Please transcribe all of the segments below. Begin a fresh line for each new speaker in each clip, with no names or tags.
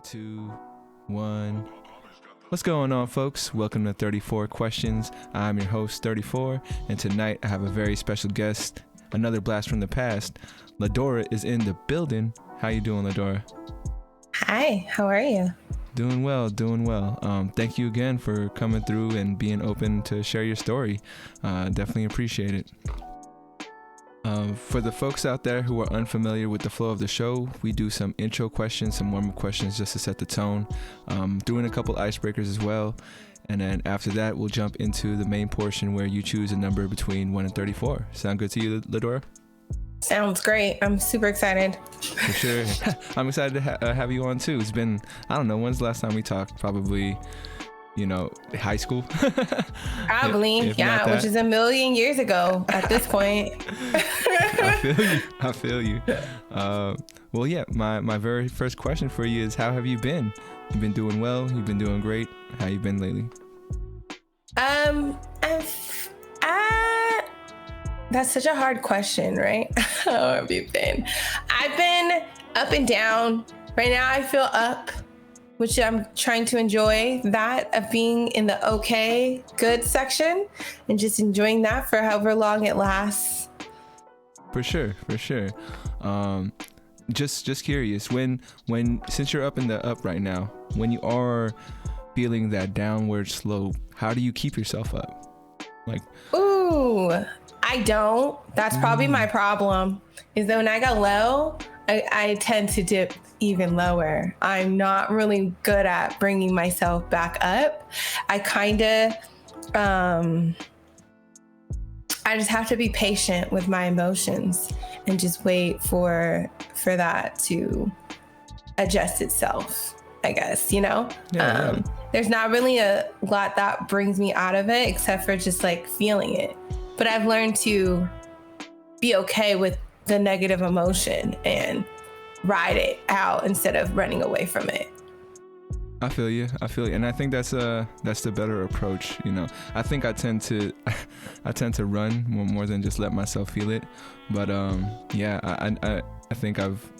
2, 1. What's going on, folks? Welcome to 34 Questions. I'm your host, 34, and tonight I have a very special guest, another blast from the past. Ladora is in the building. How you doing, Ladora?
Hi, how are you?
Doing well. Thank you again for coming through and being open to share your story. Definitely appreciate it. For the folks out there who are unfamiliar with the flow of the show, we do some intro questions, some warm-up questions just to set the tone, doing a couple icebreakers as well. And then after that, we'll jump into the main portion where you choose a number between 1 and 34. Sound good to you, Ladora?
Sounds great. I'm super excited.
For sure. I'm excited to have you on too. It's been, I don't know, when's the last time we talked? Probably, high school.
Probably, which is a million years ago at this point.
I feel you. Well, yeah, my very first question for you is, how have you been? You've been doing well? You've been doing great? How you been lately?
That's such a hard question, right? How have you been? I've been up and down. Right now I feel up, which I'm trying to enjoy that of being in the okay, good section and just enjoying that for however long it lasts.
For sure. Just curious, when since you're up in the up right now, when you are feeling that downward slope, how do you keep yourself up?
I don't. That's probably my problem, is that when I go low, I tend to dip even lower. I'm not really good at bringing myself back up. I just have to be patient with my emotions and just wait for that to adjust itself, I guess,
Yeah.
There's not really a lot that brings me out of it except for just like feeling it. But I've learned to be okay with the negative emotion and ride it out instead of running away from it.
I feel you. And I think that's the better approach. I think I tend to run more than just let myself feel it. But I think I've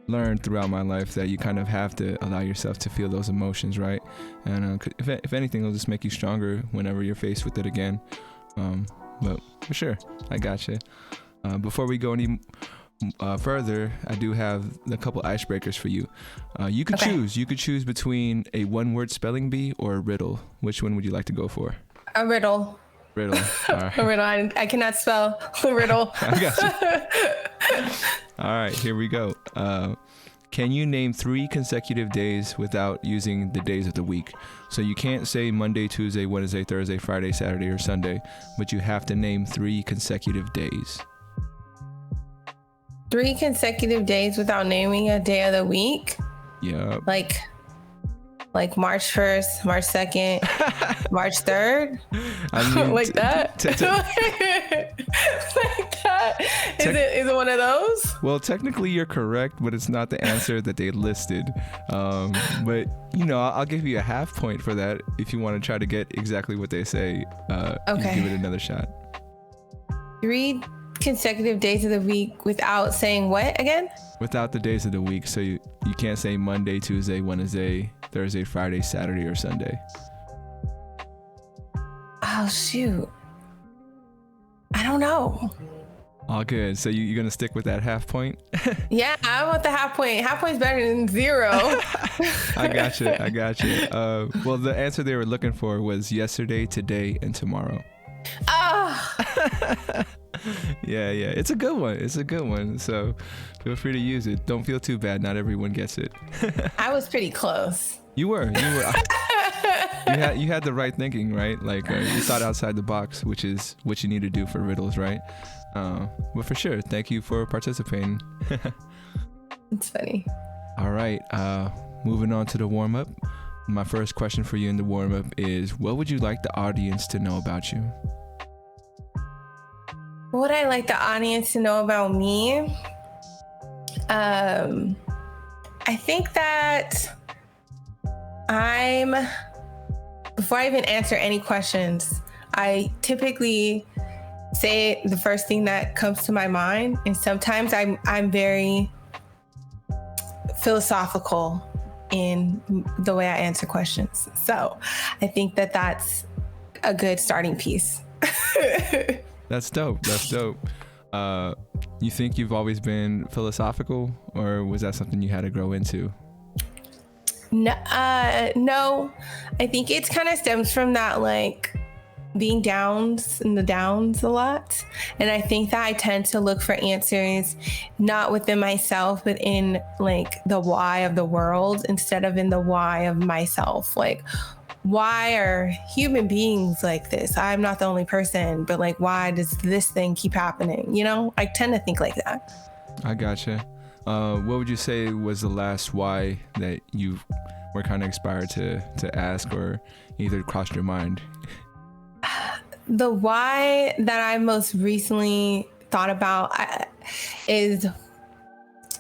learned throughout my life that you kind of have to allow yourself to feel those emotions, right? And if anything, it'll just make you stronger whenever you're faced with it again. But for sure, I gotcha. Before we go any further, I do have a couple icebreakers for you. You could choose. You could choose between a one-word spelling bee or a riddle. Which one would you like to go for?
A riddle.
All right.
A riddle. I cannot spell a riddle.
I got you. All right, here we go. Can you name 3 consecutive days without using the days of the week? So you can't say Monday, Tuesday, Wednesday, Thursday, Friday, Saturday, or Sunday, but you have to name 3 consecutive days.
3 consecutive days without naming a day of the week?
Yeah.
Like March 1st, March 2nd, March 3rd?
I mean,
like that? Like that? Is it one of those?
Well, technically you're correct, but it's not the answer that they listed. But I'll give you a half point for that if you want to try to get exactly what they say.
Okay.
You give it another shot.
3 consecutive days of the week without saying what again?
Without the days of the week. So you can't say Monday, Tuesday, Wednesday, Thursday, Friday, Saturday, or Sunday.
Oh, shoot. I don't know.
All good. So you're going to stick with that half point?
Yeah, I want the half point. Half point's better than 0.
I got you. Well, the answer they were looking for was yesterday, today, and tomorrow.
Oh.
Yeah. It's a good one. So feel free to use it. Don't feel too bad. Not everyone gets it.
I was pretty close.
You were. You had the right thinking, right? Like you thought outside the box, which is what you need to do for riddles, right? But for sure, thank you for participating.
It's funny.
All right. Moving on to the warm-up. My first question for you in the warm-up is, what would you like the audience to know about you?
What would I like the audience to know about me? I think that before I even answer any questions, I typically say the first thing that comes to my mind. And sometimes I'm very philosophical in the way I answer questions. So I think that that's a good starting piece.
That's dope. That's dope. You think you've always been philosophical, or was that something you had to grow into?
No, I think it kind of stems from that, like, being downs and the downs a lot. And I think that I tend to look for answers not within myself, but in like the why of the world instead of in the why of myself. Like, why are human beings like this? I'm not the only person, but like, why does this thing keep happening? You know, I tend to think like that.
I gotcha. What would you say was the last why that you were kind of inspired to ask or either crossed your mind?
The why that I most recently thought about is,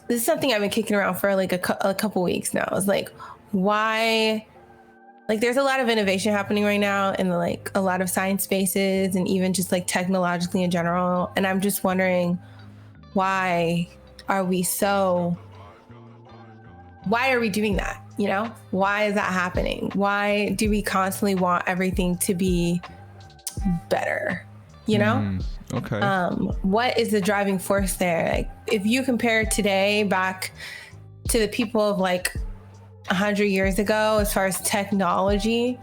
this is something I've been kicking around for like a couple weeks now. It's like, why, like, there's a lot of innovation happening right now in like a lot of science spaces and even just like technologically in general. And I'm just wondering, why are we doing that? You know, why is that happening? Why do we constantly want everything to be better? You know?
Okay.
What is the driving force there? Like, if you compare today back to the people of like 100 years ago, as far as technology,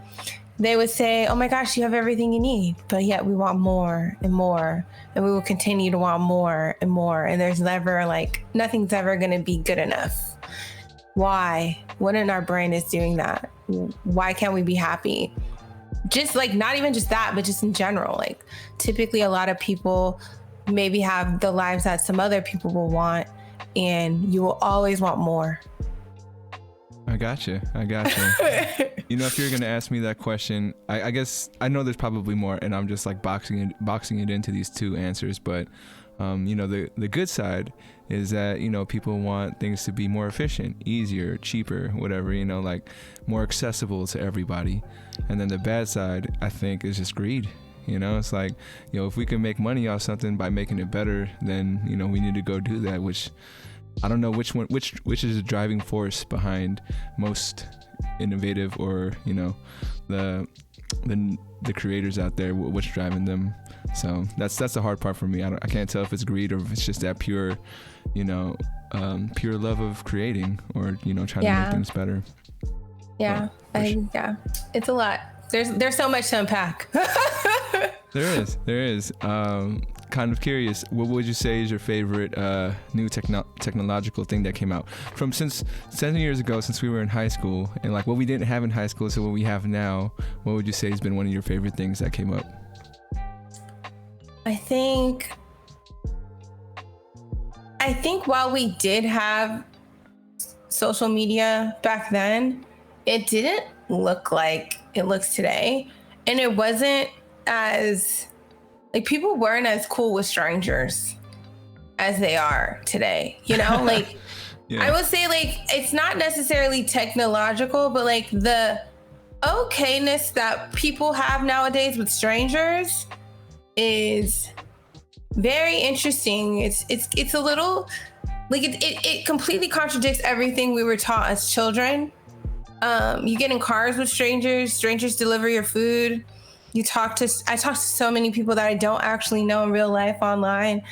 they would say, oh my gosh, you have everything you need. But yet we want more and more, and we will continue to want more and more. And there's never, like, nothing's ever going to be good enough. Why? What in our brain is doing that? Why can't we be happy? Just like, not even just that, but just in general. Like, typically a lot of people maybe have the lives that some other people will want, and you will always want more.
I gotcha. You know, if you're gonna ask me that question, I guess I know there's probably more, and I'm just like boxing it into these two answers. But you know, the good side is that, you know, people want things to be more efficient, easier, cheaper, whatever, you know, like more accessible to everybody. And then the bad side, I think, is just greed. You know, it's like, you know, if we can make money off something by making it better, then, you know, we need to go do that, which I don't know which is the driving force behind most innovative, or, you know, the creators out there, what's driving them. So that's the hard part for me. I can't tell if it's greed or if it's just that pure, you know, pure love of creating, or, you know, trying to make things better.
Yeah, yeah, it's a lot. There's so much to unpack.
There is. Kind of curious, what would you say is your favorite new technological thing that came out from since 7 years ago, since we were in high school, and like what we didn't have in high school, so what we have now? What would you say has been one of your favorite things that came up?
I think while we did have social media back then, it didn't look like it looks today. And it wasn't as, like, people weren't as cool with strangers as they are today, you know? Like, I would say, like, it's not necessarily technological, but like the okayness that people have nowadays with strangers is very interesting. It's a little, like, it completely contradicts everything we were taught as children. You get in cars with strangers deliver your food. I talk to so many people that I don't actually know in real life online.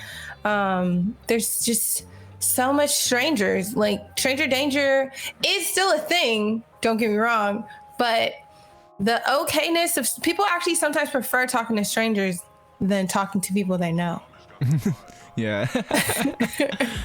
There's just so much strangers. Like, stranger danger is still a thing, don't get me wrong, but the okayness of people actually sometimes prefer talking to strangers than talking to people they know.
Yeah.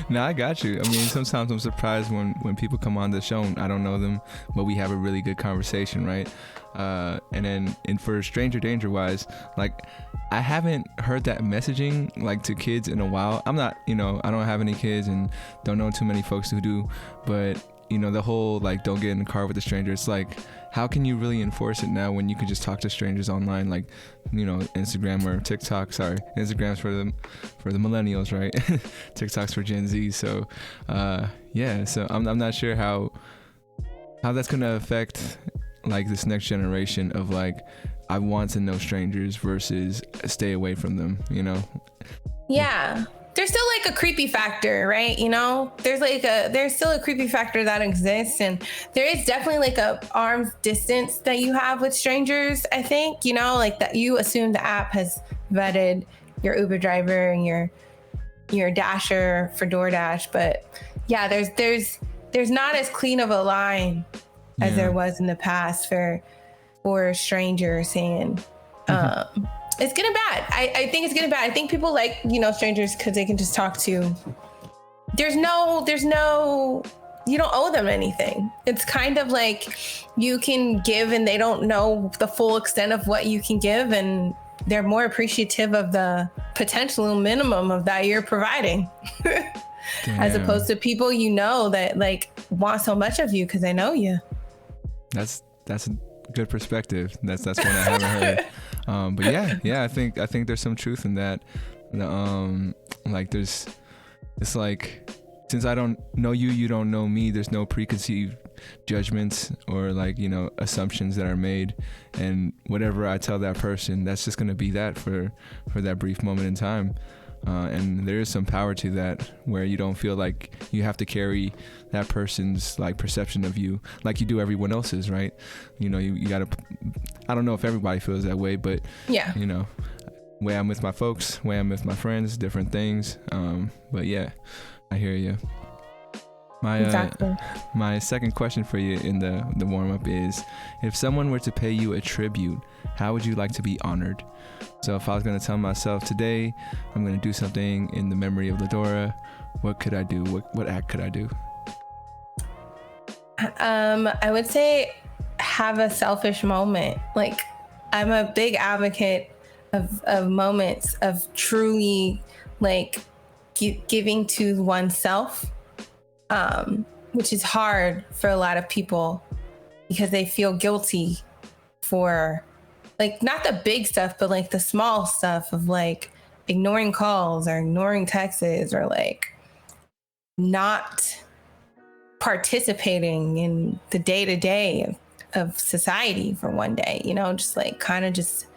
No, I got you. I mean, sometimes I'm surprised when people come on the show and I don't know them, but we have a really good conversation, right? And for stranger danger wise, like, I haven't heard that messaging like to kids in a while. I'm not, you know, I don't have any kids and don't know too many folks who do, but, you know, the whole like, don't get in the car with a stranger. It's like, how can you really enforce it now when you can just talk to strangers online, like, you know, Instagram or TikTok? Sorry, Instagram's for the millennials, right? TikTok's for Gen Z. So, so I'm not sure how that's gonna affect like this next generation of like, I want to know strangers versus stay away from them, you know?
Yeah, there's still like a creepy factor, right? You know, there's still a creepy factor that exists, and there is definitely like a arm's distance that you have with strangers. I think, you know, like that you assume the app has vetted your Uber driver and your Dasher for DoorDash, but yeah, there's not as clean of a line as there was in the past for strangers saying. It's getting bad. I think it's getting bad. I think people like, you know, strangers because they can just talk to. There's no, you don't owe them anything. It's kind of like you can give and they don't know the full extent of what you can give, and they're more appreciative of the potential minimum of that you're providing. As opposed to people, you know, that like want so much of you because they know you. That's
a good perspective. That's one I haven't heard. But yeah, I think there's some truth in that. Like it's like, since I don't know you, you don't know me. There's no preconceived judgments or like, you know, assumptions that are made, and whatever I tell that person, that's just gonna be that for that brief moment in time. And there is some power to that, where you don't feel like you have to carry that person's like perception of you like you do everyone else's, right? You know, you gotta, I don't know if everybody feels that way, but yeah, you know, way I'm with my folks, way I'm with my friends, different things. But yeah, I hear you. My second question for you in the warm-up is, if someone were to pay you a tribute, how would you like to be honored? So if I was going to tell myself today, I'm going to do something in the memory of Ladora, what could I do? What act could I do?
I would say have a selfish moment. Like, I'm a big advocate of moments of truly like giving to oneself, which is hard for a lot of people because they feel guilty for like not the big stuff, but like the small stuff of like ignoring calls or ignoring texts or like not participating in the day-to-day of society for one day, you know, just like kind of just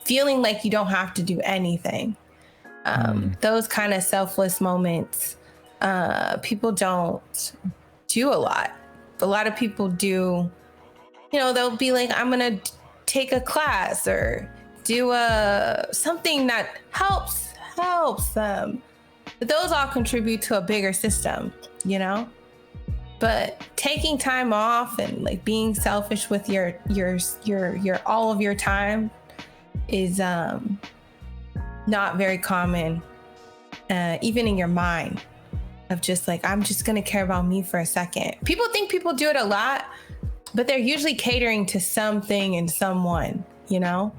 feeling like you don't have to do anything. Those kind of selfless moments, people don't do a lot. A lot of people do, you know, they'll be like, I'm going to take a class or do something that helps them. But those all contribute to a bigger system, you know? But taking time off and like being selfish with your all of your time is not very common, even in your mind, of just like, I'm just gonna care about me for a second. People think people do it a lot, but they're usually catering to something and someone, you know,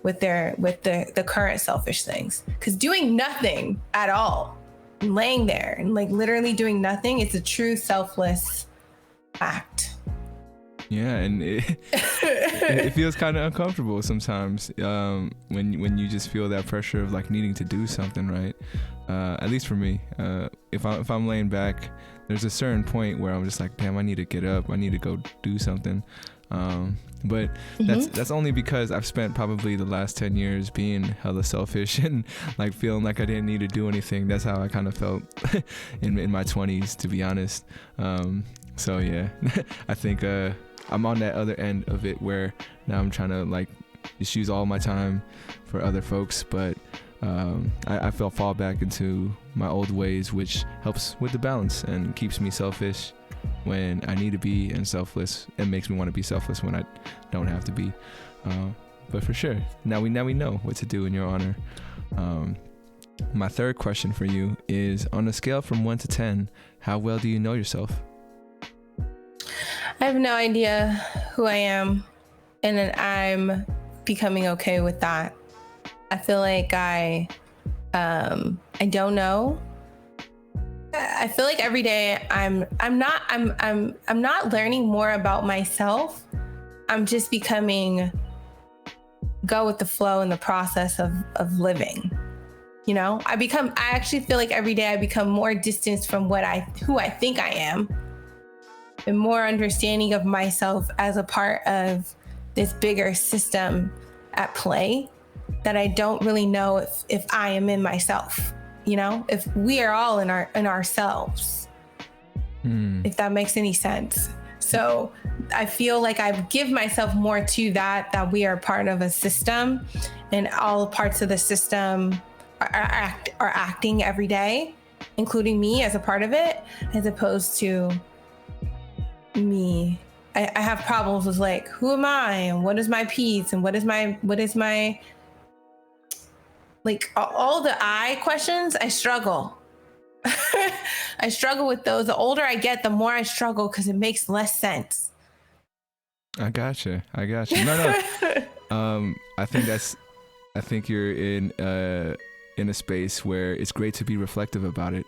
with the current selfish things. Because doing nothing at all, laying there and like literally doing nothing, it's a true selfless act.
Yeah, and it feels kind of uncomfortable sometimes when you just feel that pressure of like needing to do something, right? At least for me, if I'm laying back, there's a certain point where I'm just like, damn, I need to get up, I need to go do something. But that's only because I've spent probably the last 10 years being hella selfish and like feeling like I didn't need to do anything. That's how I kind of felt in my 20s, to be honest. So yeah, I think I'm on that other end of it where now I'm trying to like just use all my time for other folks, but I fall back into my old ways, which helps with the balance and keeps me selfish when I need to be and selfless, and makes me want to be selfless when I don't have to be. But for sure, now we know what to do in your honor. My third question for you is, on a scale from 1 to 10, how well do you know yourself?
I have no idea who I am, and then I'm becoming okay with that. I feel like I don't know. I feel like every day I'm not learning more about myself. I'm just becoming go with the flow in the process of living. You know, I actually feel like every day I become more distanced from who I think I am, and more understanding of myself as a part of this bigger system at play that I don't really know if I am in myself. if we are all in ourselves, if that makes any sense. So I feel like I give myself more to that we are part of a system, and all parts of the system are acting every day, including me as a part of it, as opposed to me. I have problems with like, who am I, and what is my piece, and what is my like all the I questions. I struggle. I struggle with those. The older I get, the more I struggle, because it makes less sense.
I gotcha. No. I think you're in a space where it's great to be reflective about it.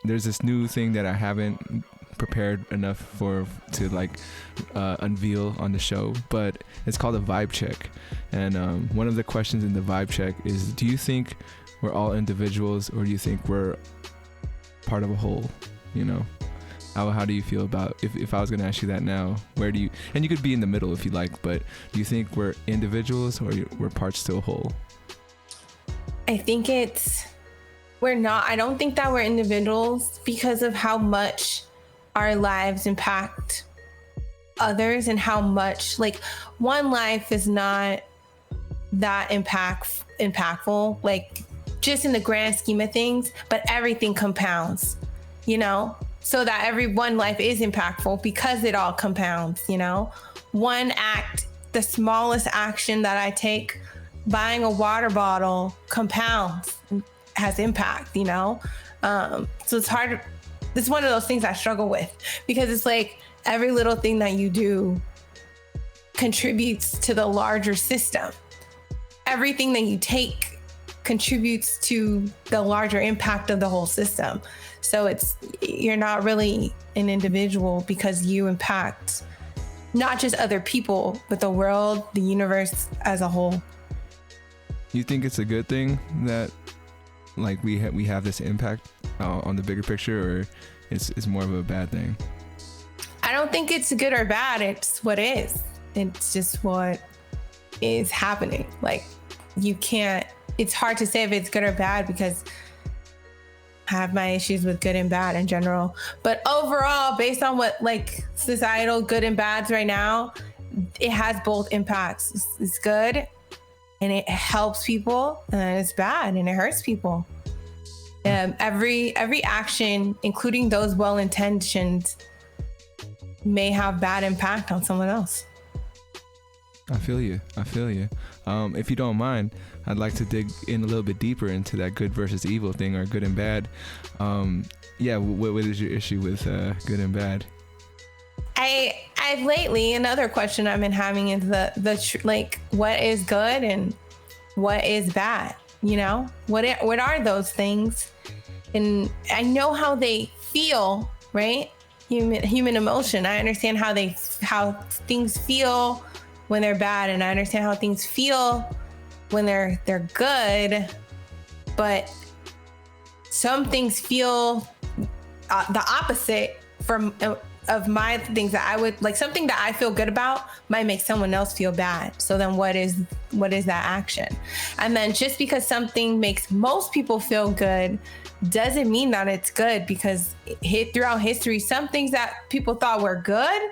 There's this new thing that I haven't prepared enough to like unveil on the show, but it's called a vibe check. And one of the questions in the vibe check is, do you think we're all individuals, or do you think we're part of a whole? How do you feel about, if I was going to ask you that now, where do you, and you could be in the middle if you like, but do you think we're individuals, or we're parts to a whole?
I think we're not. I don't think that we're individuals, because of how much our lives impact others, and how much, like, one life is not that impactful, like, just in the grand scheme of things, but everything compounds, so that every one life is impactful because it all compounds. One act, the smallest action that I take, buying a water bottle, compounds, has impact, so it's hard. It's one of those things I struggle with, because it's like every little thing that you do contributes to the larger system. Everything that you take contributes to the larger impact of the whole system. So you're not really an individual, because you impact not just other people, but the world, the universe as a whole.
You think it's a good thing that, like, we have this impact on the bigger picture, or it's more of a bad thing?
I don't think it's good or bad. It's what is. It's just what is happening. Like, it's hard to say if it's good or bad, because I have my issues with good and bad in general. But overall, based on what, like, societal good and bads right now, it has both impacts. It's good and it helps people, and it's bad and it hurts people. Every action, including those well-intentioned, may have bad impact on someone else.
I feel you. If you don't mind, I'd like to dig in a little bit deeper into that good versus evil thing, or good and bad. What is your issue with good and bad?
I've lately, another question I've been having is like, what is good and what is bad? What are those things? And I know how they feel, right? Human emotion. I understand how things feel when they're bad, and I understand how things feel when they're good. But some things feel the opposite of my things that I would like. Something that I feel good about might make someone else feel bad. So then what is that action? And then just because something makes most people feel good doesn't mean that it's good, because throughout history, some things that people thought were good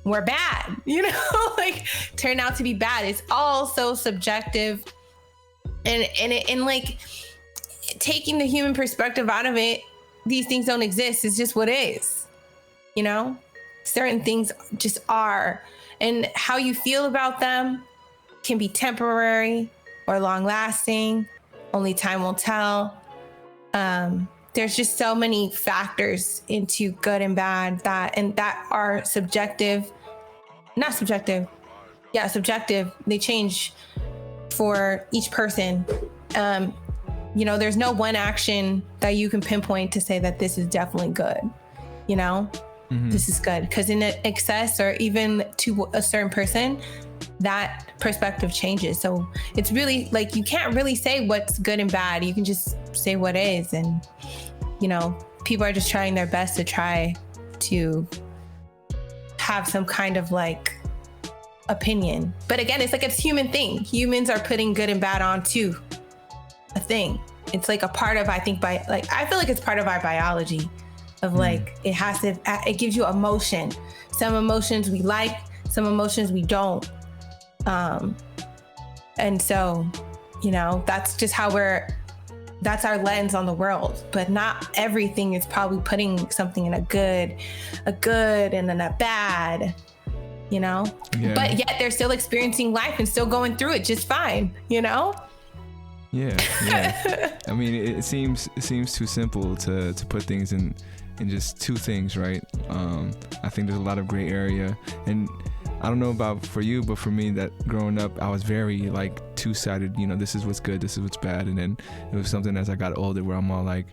were bad, like turn out to be bad. It's all so subjective, and like, taking the human perspective out of it, these things don't exist. It's just what is. Certain things just are, and how you feel about them can be temporary or long lasting. Only time will tell. There's just so many factors into good and bad that are subjective. Not subjective. Yeah, subjective. They change for each person. There's no one action that you can pinpoint to say that this is definitely good. This is good, because in excess, or even to a certain person, that perspective changes. So it's really like, you can't really say what's good and bad. You can just say what is. And, people are just trying their best to try to have some kind of like opinion. But again, it's like, it's a human thing. Humans are putting good and bad onto a thing. it's like a part of, I think I feel like it's part of our biology of like, it gives you emotion. Some emotions we like, some emotions we don't. And so, you know, that's just how that's our lens on the world, but not everything is probably putting something in a good and then a bad, you know, but yet they're still experiencing life and still going through it just fine, you know?
Yeah. I mean, it seems too simple to put things in just two things, right? I think there's a lot of gray area, and I don't know about for you, but for me, that growing up, I was very like two-sided, you know, this is what's good, this is what's bad. And then it was something as I got older where I'm all like,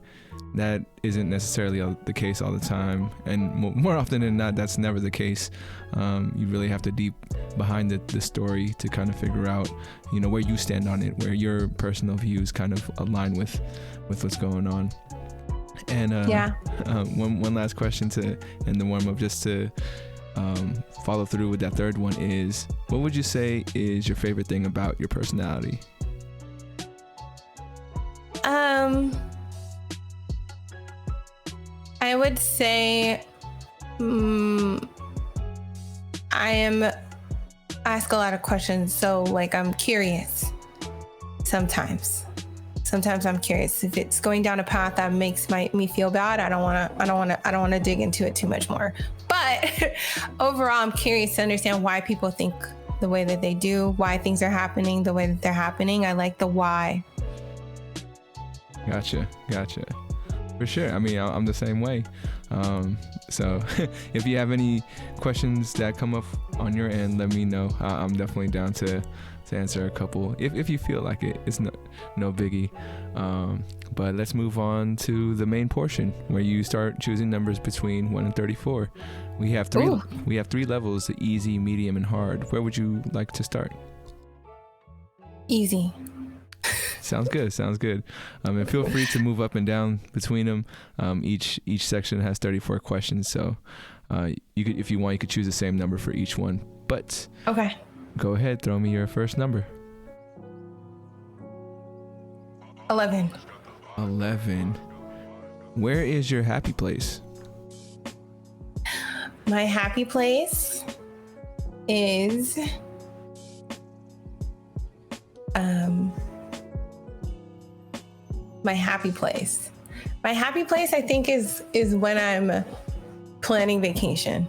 that isn't necessarily the case all the time. And more often than not, that's never the case. You really have to deep behind the story to kind of figure out, you know, where you stand on it, where your personal views kind of align with what's going on. And one last question to end the warm-up, just to follow through with that third one, is what would you say is your favorite thing about your personality?
I would say I ask a lot of questions, so like I'm curious sometimes I'm curious. If it's going down a path that makes me feel bad, I don't want to dig into it too much more. But overall, I'm curious to understand why people think the way that they do, why things are happening the way that they're happening. I like the why.
Gotcha. For sure. I mean, I'm the same way. So if you have any questions that come up on your end, let me know. I'm definitely down to answer a couple if you feel like it. It's no biggie. But let's move on to the main portion where you start choosing numbers between 1 and 34. We have three levels: the easy, medium, and hard. Where would you like to start?
Easy.
Sounds good. And feel free to move up and down between them. Each section has 34 questions, so you could, if you want, you could choose the same number for each one. But
okay,
go ahead, throw me your first number.
11.
11. Where is your happy place?
My happy place is my happy place I think is when I'm planning vacation.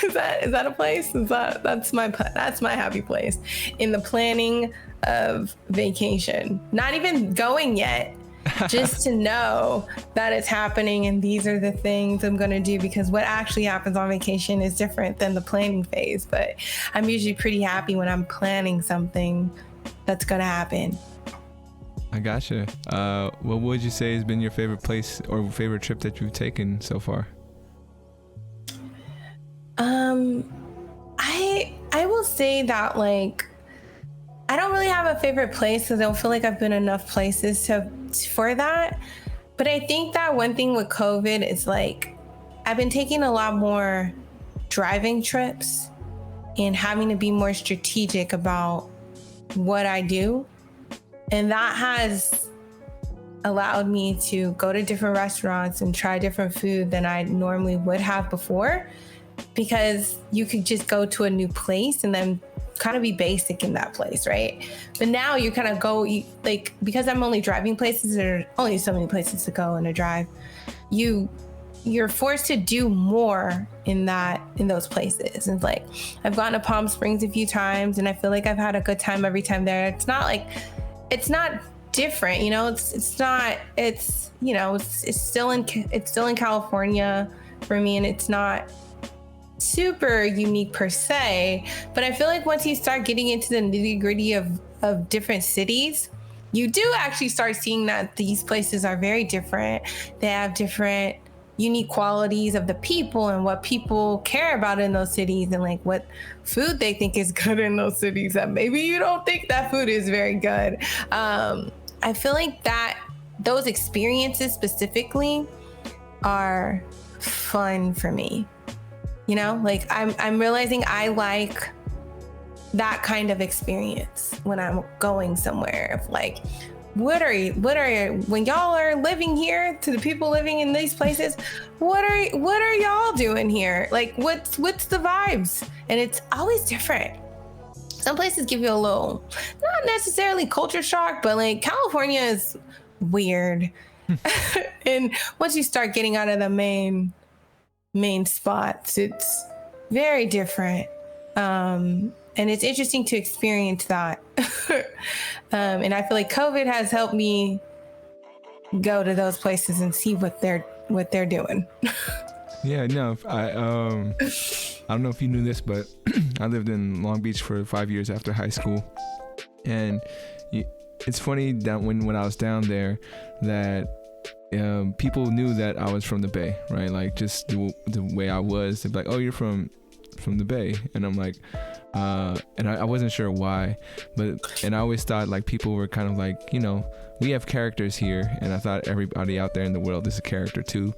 Is that a place? That's my happy place, in the planning of vacation. Not even going yet, just to know that it's happening and these are the things I'm going to do, because what actually happens on vacation is different than the planning phase. But I'm usually pretty happy when I'm planning something that's going to happen.
I gotcha. What would you say has been your favorite place or favorite trip that you've taken so far?
I will say that, like, I don't really have a favorite place because I don't feel like I've been enough places for that. But I think that one thing with COVID is, like, I've been taking a lot more driving trips and having to be more strategic about what I do. And that has allowed me to go to different restaurants and try different food than I normally would have before, because you could just go to a new place and then kind of be basic in that place, right? But now you kind of because I'm only driving places, there are only so many places to go in a drive, you're forced to do more in those places. And like, I've gone to Palm Springs a few times and I feel like I've had a good time every time there. It's not different, you know, it's still in California for me, and it's not super unique per se. But I feel like once you start getting into the nitty-gritty of different cities, you do actually start seeing that these places are very different. They have different unique qualities of the people and what people care about in those cities, and like what food they think is good in those cities that maybe you don't think that food is very good. I feel like that those experiences specifically are fun for me. You know, like I'm realizing I like that kind of experience when I'm going somewhere, of like when y'all are living here, to the people living in these places, what are y'all doing here? Like, what's the vibes? And it's always different. Some places give you a little, not necessarily culture shock, but like California is weird. And once you start getting out of the main spots, it's very different. And it's interesting to experience that. And I feel like COVID has helped me go to those places and see what they're doing.
Yeah, no, I don't know if you knew this, but I lived in Long Beach for 5 years after high school. And it's funny that when I was down there that people knew that I was from the Bay, right? Like just the way I was, they'd be like, oh, you're from the Bay. And I'm like, and I wasn't sure why, and I always thought like people were kind of like, you know, we have characters here, and I thought everybody out there in the world is a character too.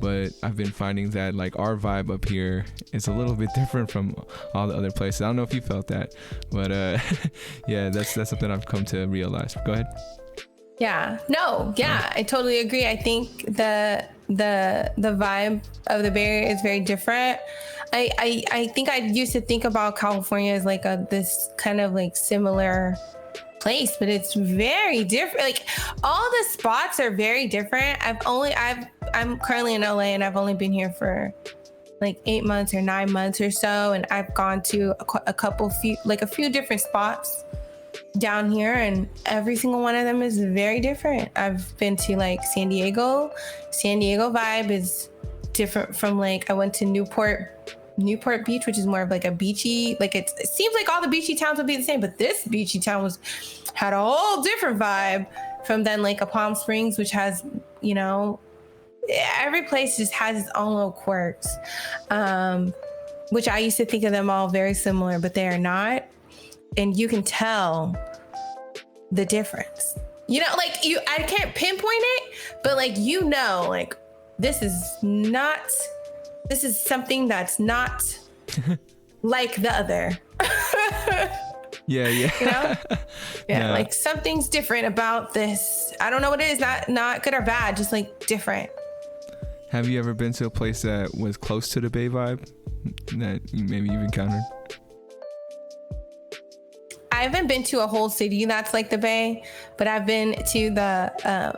But I've been finding that like our vibe up here is a little bit different from all the other places. I don't know if you felt that, but yeah, that's something I've come to realize. Go ahead.
Yeah, no, yeah, I totally agree. I think the vibe of the Bay Area is very different. I think I used to think about California as like this kind of like similar place, but it's very different. Like all the spots are very different. I'm currently in LA, and I've only been here for like 8 months or 9 months or so, and I've gone to a few different spots down here, and every single one of them is very different. I've been to like San Diego vibe is different from like, I went to Newport Beach, which is more of like a beachy, like it seems like all the beachy towns would be the same, but this beachy town had a whole different vibe from then like a Palm Springs, which has, you know, every place just has its own little quirks, which I used to think of them all very similar, but they are not. And you can tell the difference. You know, like I can't pinpoint it, but like, you know, like this is something that's not like the other.
Yeah.
You know? Yeah, like something's different about this. I don't know what it is, not good or bad, just like different.
Have you ever been to a place that was close to the Bay vibe that maybe you've encountered?
I haven't been to a whole city that's like the Bay, but I've been to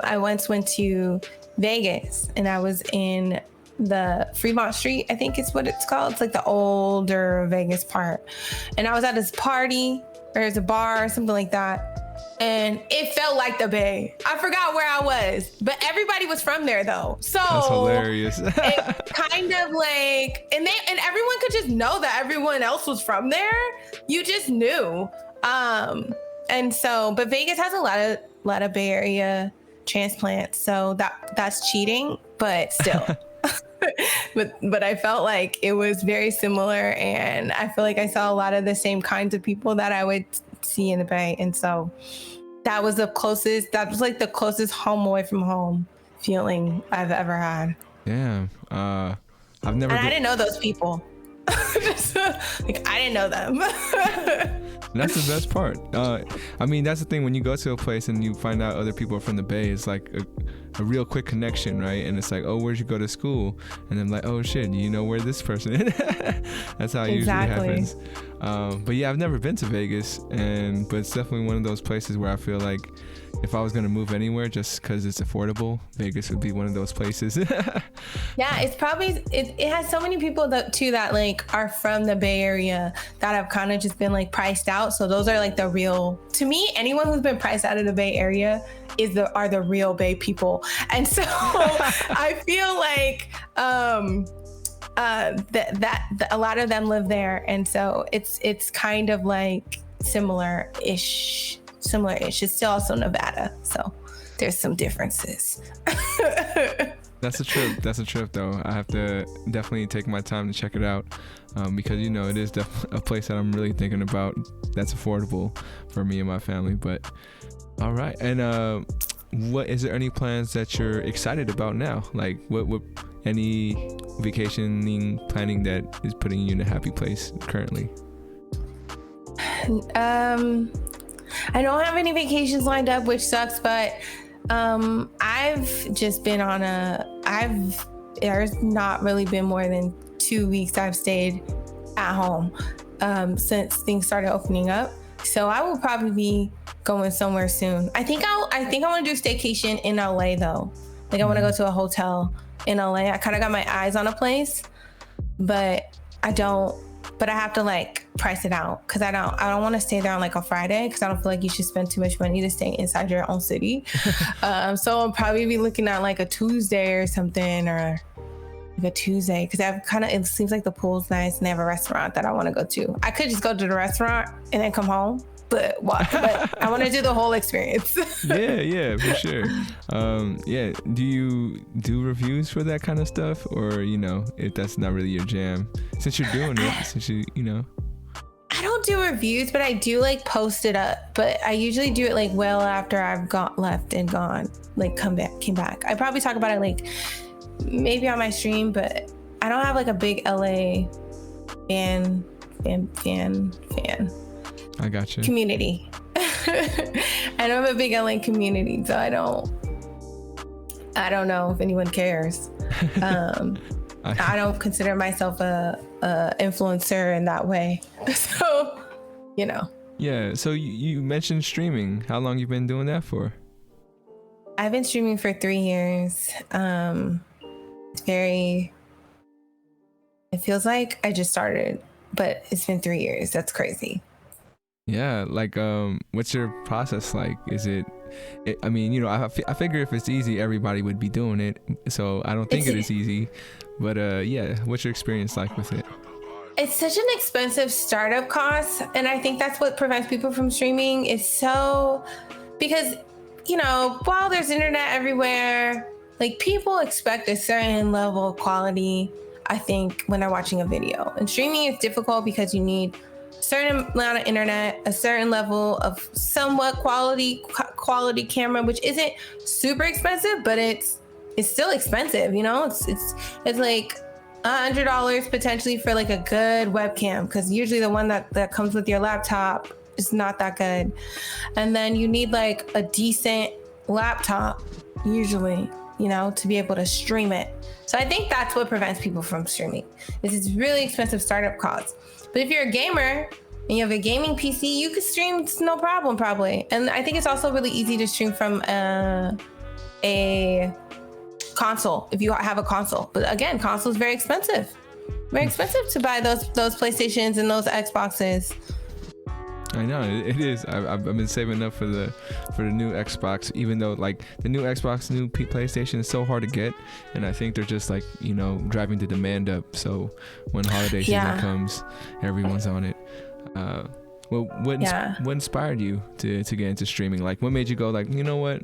I once went to Vegas, and I was in the Fremont Street, I think is what it's called. It's like the older Vegas part. And I was at this party, or it was a bar or something like that, and it felt like the Bay. I forgot where I was, but everybody was from there though. So
that's hilarious.
It kind of like, and everyone could just know that everyone else was from there. You just knew. And so, but Vegas has a lot of Bay Area transplants, so that's cheating, but still. but I felt like it was very similar, and I feel like I saw a lot of the same kinds of people that I would see in the Bay, and so that was like the closest home away from home feeling I've ever had.
Yeah. I didn't
know those people. Like I didn't know them.
That's the best part. I mean, that's the thing, when you go to a place and you find out other people are from the Bay, it's like a real quick connection, right? And it's like, oh, where'd you go to school? And I'm like, oh shit, you know where this person is? That's how it usually happens. But yeah, I've never been to Vegas, but it's definitely one of those places where I feel like if I was going to move anywhere just because it's affordable, Vegas would be one of those places.
Yeah, it's probably, it has so many people too that like are from the Bay Area that have kind of just been like priced out. So those are like the real, to me, anyone who's been priced out of the Bay Area are the real Bay people. And so I feel like that a lot of them live there. And so it's kind of like similar-ish. It's still also Nevada, so there's some differences.
That's a trip though. I have to definitely take my time to check it out, because you know it is definitely a place that I'm really thinking about that's affordable for me and my family. But all right, and what is there any plans that you're excited about now? Like what any vacationing planning that is putting you in a happy place currently?
I don't have any vacations lined up, which sucks, but I've just been on there's not really been more than 2 weeks I've stayed at home since things started opening up. So I will probably be going somewhere soon. I think I want to do staycation in LA though. Like I want to go to a hotel in LA. I kind of got my eyes on a place, but I have to like price it out because I don't want to stay there on like a Friday because I don't feel like you should spend too much money to stay inside your own city. So I'll probably be looking at like a Tuesday or something, or like a Tuesday, because it seems like the pool's nice and they have a restaurant that I want to go to. I could just go to the restaurant and then come home, but I want to do the whole experience.
yeah, for sure. Yeah, do you do reviews for that kind of stuff, or if that's not really your jam, since you're doing it, since you
I don't do reviews, but I do like post it up, but I usually do it like well after I've left and gone, like came back. I probably talk about it like maybe on my stream, but I don't have like a big LA fan
I got you.
Community. I don't have a big LA community, so I don't know if anyone cares. I don't consider myself a influencer in that way. So,
Yeah, so you mentioned streaming. How long you been doing that for?
I've been streaming for 3 years. It feels like I just started, but it's been 3 years. That's crazy.
Yeah, like what's your process like? Is it I mean, I figure if it's easy, everybody would be doing it. So I don't think it is easy. But yeah, what's your experience like with it?
It's such an expensive startup cost, and I think that's what prevents people from streaming. Because while there's internet everywhere, like people expect a certain level of quality, I think, when they're watching a video. And streaming is difficult because you need a certain amount of internet, a certain level of somewhat quality camera, which isn't super expensive, but it's still expensive. It's like $100 potentially for like a good webcam, because usually the one that comes with your laptop is not that good. And then you need like a decent laptop usually, to be able to stream it. So I think that's what prevents people from streaming, is it's really expensive startup costs. But if you're a gamer and you have a gaming PC, you could stream, it's no problem probably. And I think it's also really easy to stream from a console if you have a console. But again, console is very expensive to buy those PlayStations and those Xboxes.
I know it is. I've been saving up for the new Xbox, even though like the new Xbox, new PlayStation is so hard to get, and I think they're just like driving the demand up. So when holiday season comes, everyone's on it. Well, what inspired you to get into streaming? Like, what made you go like, you know what,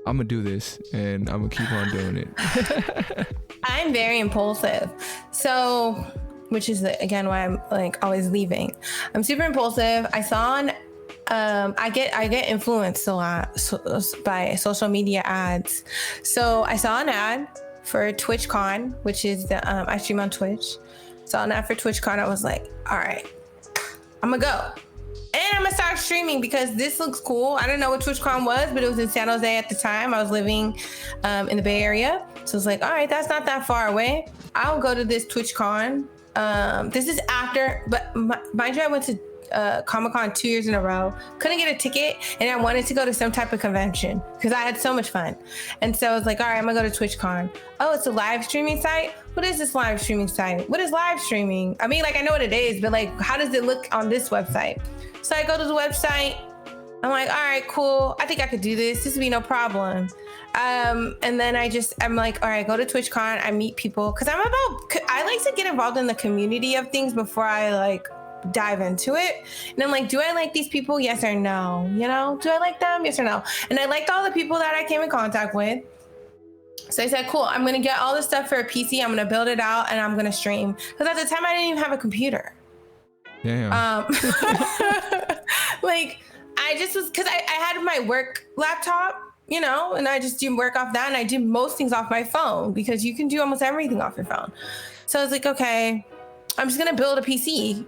I'm gonna do this and I'm gonna keep on doing it?
I'm very impulsive, so. Which is again why I'm like always leaving. I'm super impulsive. I saw I get influenced a lot by social media ads. So I saw an ad for TwitchCon, which is I stream on Twitch. Saw an ad for TwitchCon. I was like, all right, I'm gonna go. And I'm gonna start streaming because this looks cool. I don't know what TwitchCon was, but it was in San Jose at the time. I was living in the Bay Area. So it's like, all right, that's not that far away. I'll go to this TwitchCon. This is after, but mind you, I went to Comic-Con 2 years in a row, couldn't get a ticket, and I wanted to go to some type of convention because I had so much fun. And so I was like, all right, I'm gonna go to TwitchCon. Oh, it's a live streaming site? What is this live streaming site? What is live streaming? I mean, like, I know what it is, but like, how does it look on this website? So I go to the website. I'm like, all right, cool. I think I could do this. This would be no problem. And then I'm like, all right, go to TwitchCon. I meet people because I like to get involved in the community of things before I like dive into it. And I'm like, do I like these people? Yes or no? Do I like them? Yes or no? And I liked all the people that I came in contact with. So I said, cool, I'm going to get all this stuff for a PC. I'm going to build it out and I'm going to stream. Because at the time I didn't even have a computer.
Damn.
Like I just was, because I had my work laptop, and I just do work off that, and I do most things off my phone because you can do almost everything off your phone. So I was like, okay, I'm just gonna build a PC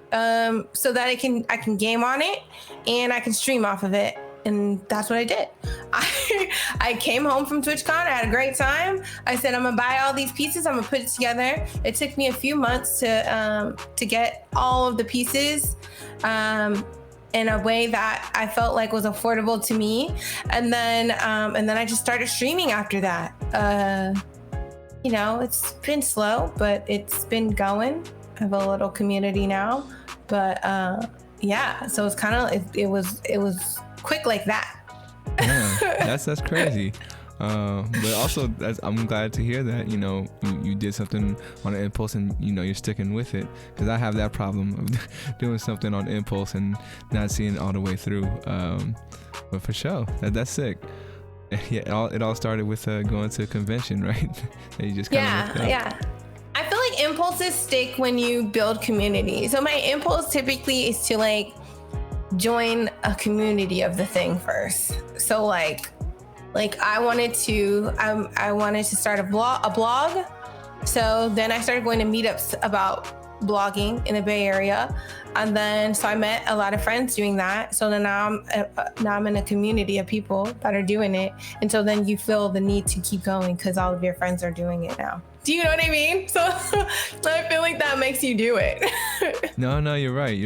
so that I can game on it and I can stream off of it. And that's what I did. I came home from TwitchCon. I had a great time. I said, I'm gonna buy all these pieces. I'm gonna put it together. It took me a few months to get all of the pieces in a way that I felt like was affordable to me. And then I just started streaming after that. You know, it's been slow, but it's been going. I have a little community now, but yeah. So it's kind of it was quick like that.
Yeah, that's crazy. But also, I'm glad to hear that, you know, you did something on an impulse and, you know, you're sticking with it. Because I have that problem of doing something on impulse and not seeing it all the way through. But for sure, that's sick. Yeah, it all started with going to a convention, right? That you just kind of
yeah. I feel like impulses stick when you build community. So my impulse typically is to like join a community of the thing first. So like I wanted to start a blog. So then I started going to meetups about blogging in the Bay Area, and then so I met a lot of friends doing that. So then now I'm in a community of people that are doing it, and so then you feel the need to keep going because all of your friends are doing it now. Do you know what I mean? So I feel like that makes you do it.
No, you're right.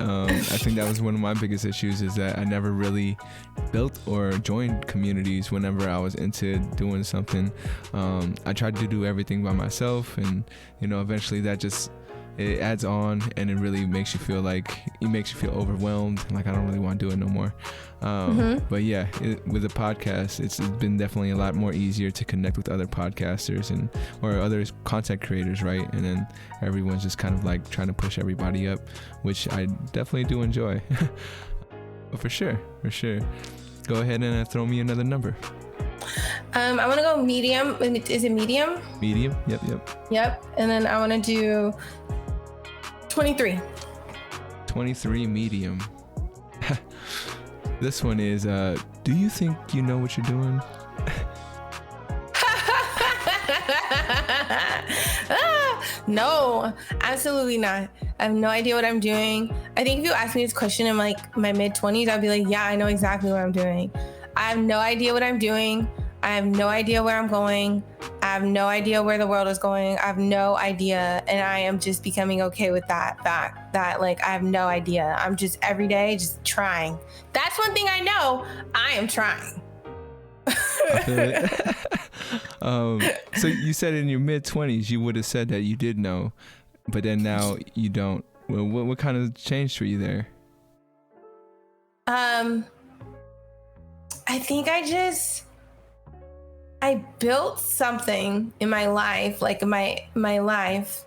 I think that was one of my biggest issues, is that I never really built or joined communities whenever I was into doing something. I tried to do everything by myself, and, you know, eventually that just, it adds on, and it really makes you feel overwhelmed. Like, I don't really want to do it no more. But yeah, with the podcast, it's been definitely a lot more easier to connect with other podcasters or other content creators, right? And then everyone's just kind of like trying to push everybody up, which I definitely do enjoy. But for sure. Go ahead and throw me another number.
I want to go medium. Is it medium?
Medium. Yep.
And then I want to do 23.
23 medium. This one is, do you think you know what you're doing?
No, absolutely not. I have no idea what I'm doing. I think if you ask me this question in like my mid-20s, I'd be like, yeah, I know exactly what I'm doing. I have no idea what I'm doing. I have no idea where I'm going. I have no idea where the world is going. I have no idea. And I am just becoming okay with that fact that like, I have no idea. I'm just every day just trying. That's one thing I know. I am trying.
I feel it. So you said in your mid-20s, you would have said that you did know, but then now you don't. Well, what kind of changed for you there?
I think I built something in my life, like my life,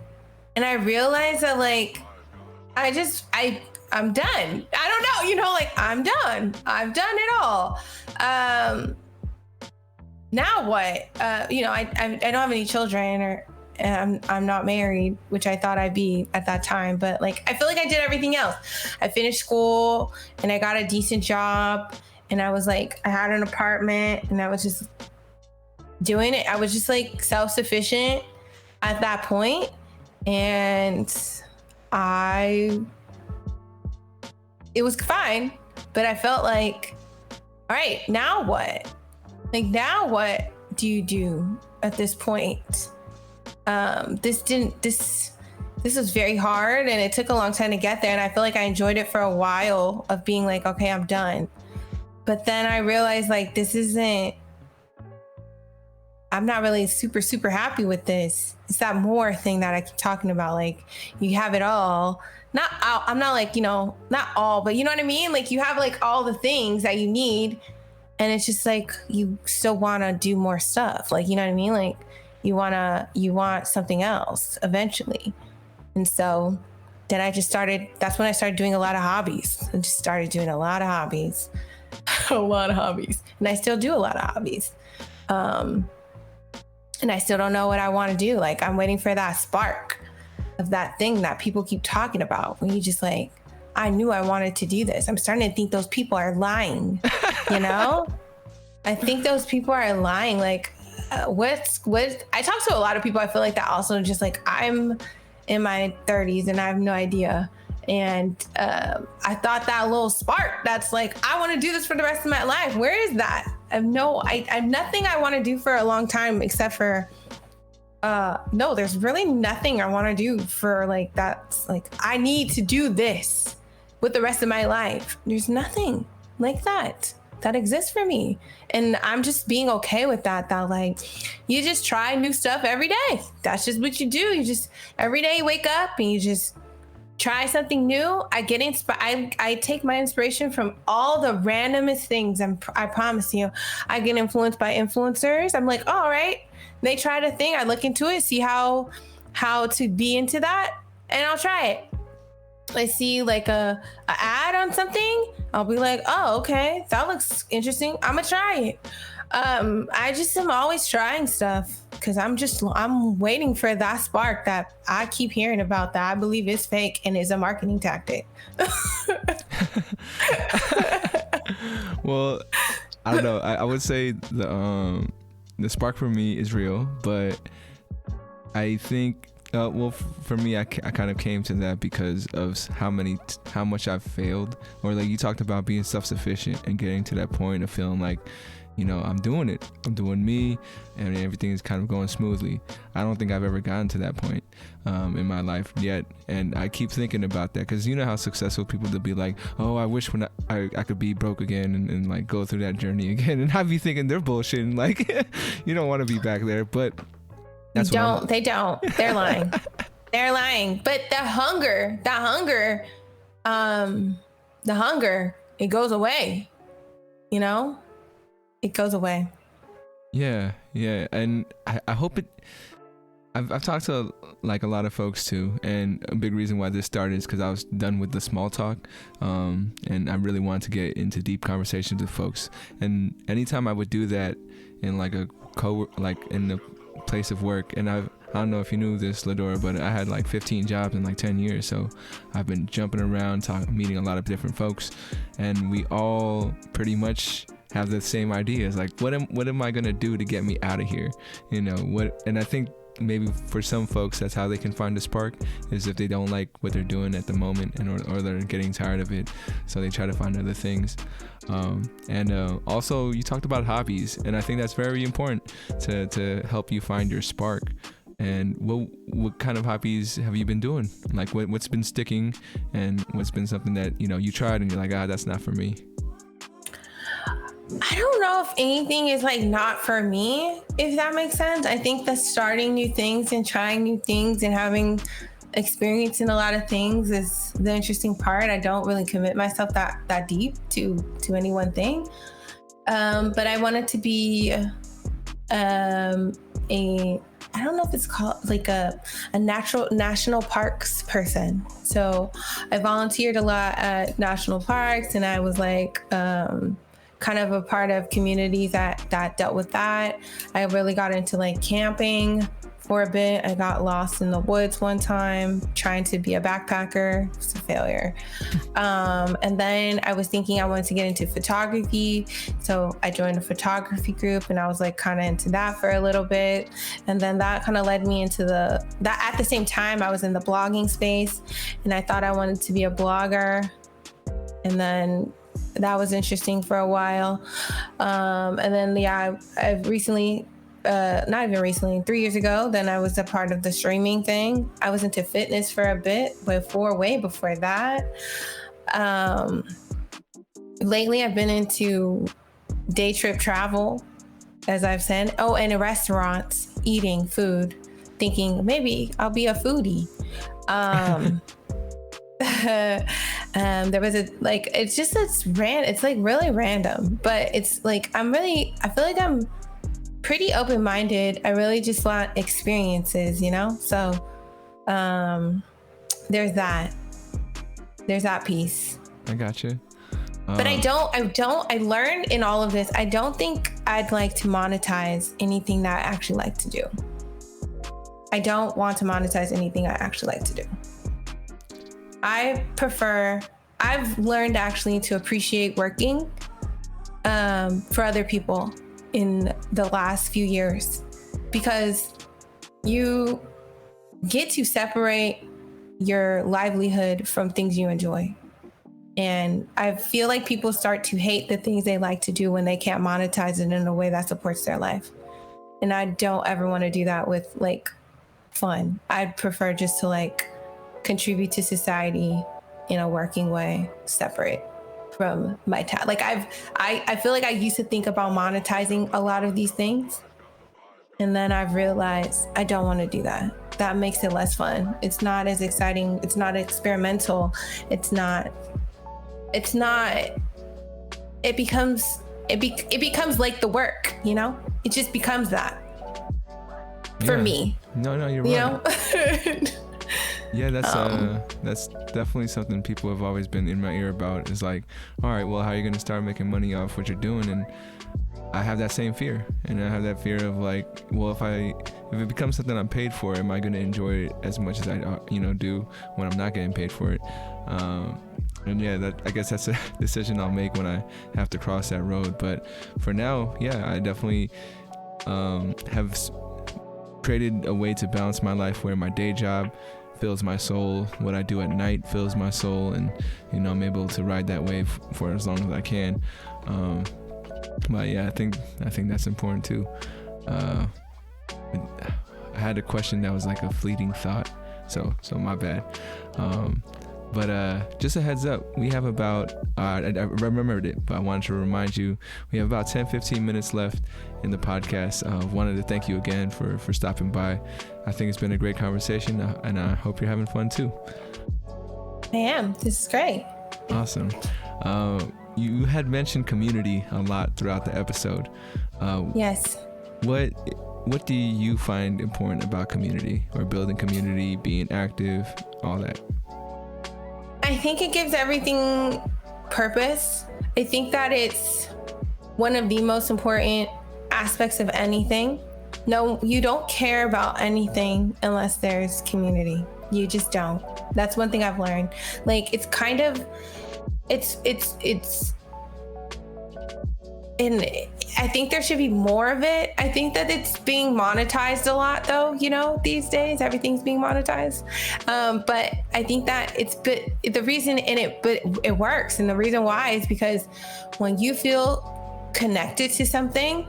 and I realized that like I'm done. I don't know, you know, like I'm done. I've done it all. Now what? You know, I don't have any children, and I'm not married, which I thought I'd be at that time. But like, I feel like I did everything else. I finished school and I got a decent job, and I was like, I had an apartment, and I was just doing it. I was just like self-sufficient at that point, and it was fine, but I felt like, all right, now what? Like, now what do you do at this point? This was very hard, and it took a long time to get there, and I feel like I enjoyed it for a while of being like, okay, I'm done. But then I realized like, I'm not really super happy with this. It's that more thing that I keep talking about. Like, you have it all. I'm not like, you know, not all, but you know what I mean? Like, you have like all the things that you need, and it's just like, you still want to do more stuff. Like, you know what I mean? Like, you want something else eventually. And so then that's when I started doing a lot of hobbies. I just started doing a lot of hobbies. A lot of hobbies. And I still do a lot of hobbies. And I still don't know what I want to do. Like, I'm waiting for that spark of that thing that people keep talking about, when you just like, I knew I wanted to do this. I'm starting to think those people are lying, you know? I think those people are lying. Like, I talk to a lot of people, I feel like, that also just like, I'm in my 30s and I have no idea. And I thought that little spark that's like, I want to do this for the rest of my life. Where is that? I have nothing I want to do for a long time except for, no, there's really nothing I want to do for like, that's like, I need to do this with the rest of my life. There's nothing like that exists for me. And I'm just being okay with that like, you just try new stuff every day. That's just what you do. You just, every day you wake up and you just try something new. I get inspired. I take my inspiration from all the randomest things. I promise you, I get influenced by influencers. I'm like, all right, they tried a thing. I look into it, see how to be into that, and I'll try it. I see like a ad on something, I'll be like, oh, okay, that looks interesting. I'm gonna try it. I just am always trying stuff because I'm waiting for that spark that I keep hearing about that I believe is fake and is a marketing tactic.
Well, I don't know. I would say the spark for me is real, but I think for me, I kind of came to that because of how much I've failed, or like you talked about being self-sufficient and getting to that point of feeling like, you know, I'm doing it. I'm doing me, and everything is kind of going smoothly. I don't think I've ever gotten to that point in my life yet, and I keep thinking about that because you know how successful people will be like, oh, I wish when I could be broke again and like go through that journey again, and I'd be thinking they're bullshitting, like you don't want to be back there, but
they don't. They're lying. They're lying. But the hunger, it goes away. You know? It goes away.
Yeah. And I hope it... I've talked to like a lot of folks too, and a big reason why this started is because I was done with the small talk, and I really wanted to get into deep conversations with folks. And anytime I would do that in like in the place of work, and I don't know if you knew this, Ladora, but I had like 15 jobs in like 10 years, so I've been jumping around, meeting a lot of different folks, and we all pretty much have the same ideas. Like, what am I gonna do to get me out of here? You know what? And I think maybe for some folks that's how they can find a spark, is if they don't like what they're doing at the moment, or they're getting tired of it, so they try to find other things. Also you talked about hobbies, and I think that's very important to help you find your spark. And what kind of hobbies have you been doing? Like what's been sticking, and what's been something that you tried and you're like, that's not for me?
I don't know if anything is like not for me, if that makes sense. I think that starting new things and trying new things and having experience in a lot of things is the interesting part. I don't really commit myself that deep to any one thing. But I wanted to be I don't know if it's called like a national parks person. So I volunteered a lot at national parks, and I was like kind of a part of communities that dealt with that. I really got into like camping for a bit. I got lost in the woods one time trying to be a backpacker. It was a failure. And then I was thinking I wanted to get into photography. So I joined a photography group, and I was like kind of into that for a little bit. And then that kind of led me into that at the same time I was in the blogging space, and I thought I wanted to be a blogger. And then that was interesting for a while. And then, I've recently, not even recently, 3 years ago, then I was a part of the streaming thing. I was into fitness for a bit way before that. Lately I've been into day trip travel, as I've said. Oh, and in restaurants, eating food, thinking maybe I'll be a foodie. There was it's like really random, but it's like I feel like I'm pretty open-minded. I really just want experiences, so there's that piece.
I gotcha.
But I learned in all of this, I don't think I'd like to monetize anything that I actually like to do. I don't want to monetize anything I actually like to do. I've learned actually to appreciate working for other people in the last few years, because get to separate your livelihood from things you enjoy. And I feel like people start to hate the things they like to do when they can't monetize it in a way that supports their life. And I don't ever want to do that with like fun. I'd prefer just to like contribute to society in a working way, separate from my talent. Like I feel like I used to think about monetizing a lot of these things. And then I've realized I don't want to do that. That makes it less fun. It's not as exciting. It's not experimental. It becomes like the work, you know? It just becomes that for me.
No, you're
you
right.
Know?
Yeah, that's definitely something people have always been in my ear about. Is like, all right, well, how are you going to start making money off what you're doing? And I have that same fear, and I have that fear of like, well, if it becomes something I'm paid for, am I going to enjoy it as much as I do when I'm not getting paid for it? And yeah, I guess that's a decision I'll make when I have to cross that road. But for now, yeah, I definitely have created a way to balance my life where my day job fills my soul, what I do at night fills my soul, and I'm able to ride that wave for as long as I can. But yeah, I think that's important too. I had a question that was like a fleeting thought, so my bad. But just a heads up, we have about, I remembered it, but I wanted to remind you, we have about 10-15 minutes left in the podcast. Wanted to thank you again for stopping by. I think it's been a great conversation, and I hope you're having fun too.
I am. This is great.
Awesome. You had mentioned community a lot throughout the episode.
Yes.
What do you find important about community, or building community, being active, all that?
I think it gives everything purpose. I think that it's one of the most important aspects of anything. No, you don't care about anything unless there's community. You just don't. That's one thing I've learned. Like, it's kind of, and I think there should be more of it. I think that it's being monetized a lot though, these days, everything's being monetized. But I think that the reason it works. And the reason why is because when you feel connected to something,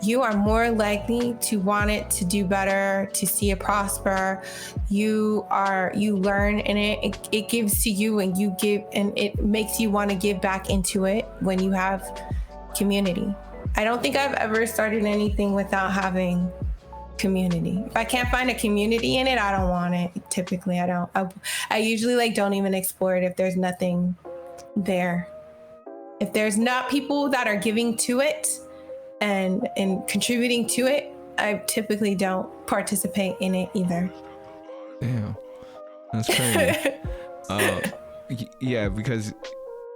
you are more likely to want it to do better, to see it prosper. You learn in it. It gives to you, and you give, and it makes you want to give back into it when you have community. I don't think I've ever started anything without having community. If I can't find a community in it, I don't want it. Typically, I don't. I usually don't even explore it if there's nothing there. If there's not people that are giving to it and contributing to it, I typically don't participate in it either.
Damn, that's crazy. Yeah, because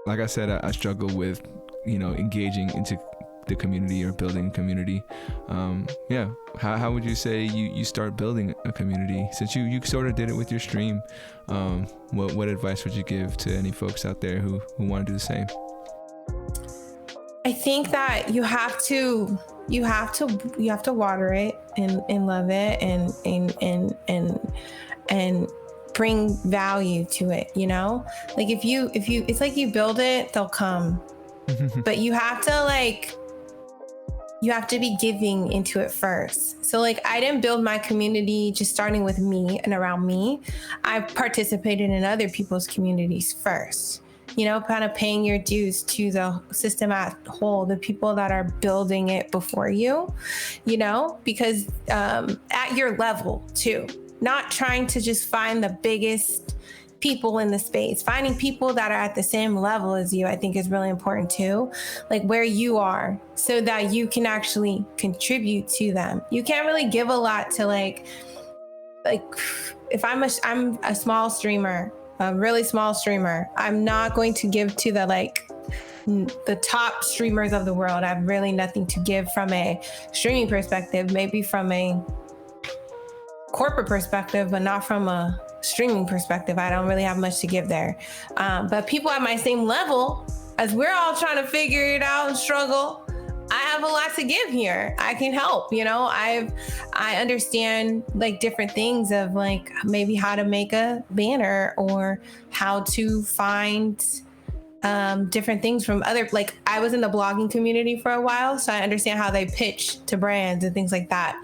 like I said, I struggle with engaging into the community or building community. How would you say you start building a community, since you sort of did it with your stream? What advice would you give to any folks out there who want to do the same?
I think that you have to water it and love it and bring value to it, like if you it's like you build it, they'll come. But you have to be giving into it first. So I didn't build my community just starting with me and around me. I participated in other people's communities first, kind of paying your dues to the system as a whole, the people that are building it before you, because at your level too, not trying to just find the biggest people in the space. Finding people that are at the same level as you, I think, is really important too, where you are, so that you can actually contribute to them. You can't really give a lot to if I'm a small streamer, a really small streamer, I'm not going to give to the top streamers of the world. I have really nothing to give from a streaming perspective, maybe from a corporate perspective, but not from a streaming perspective. I don't really have much to give there. But people at my same level, as we're all trying to figure it out and struggle, I have have a lot to give here. I can help, I understand like different things of like maybe how to make a banner or how to find different things from other, like I was in the blogging community for a while, so I understand how they pitch to brands and things like that.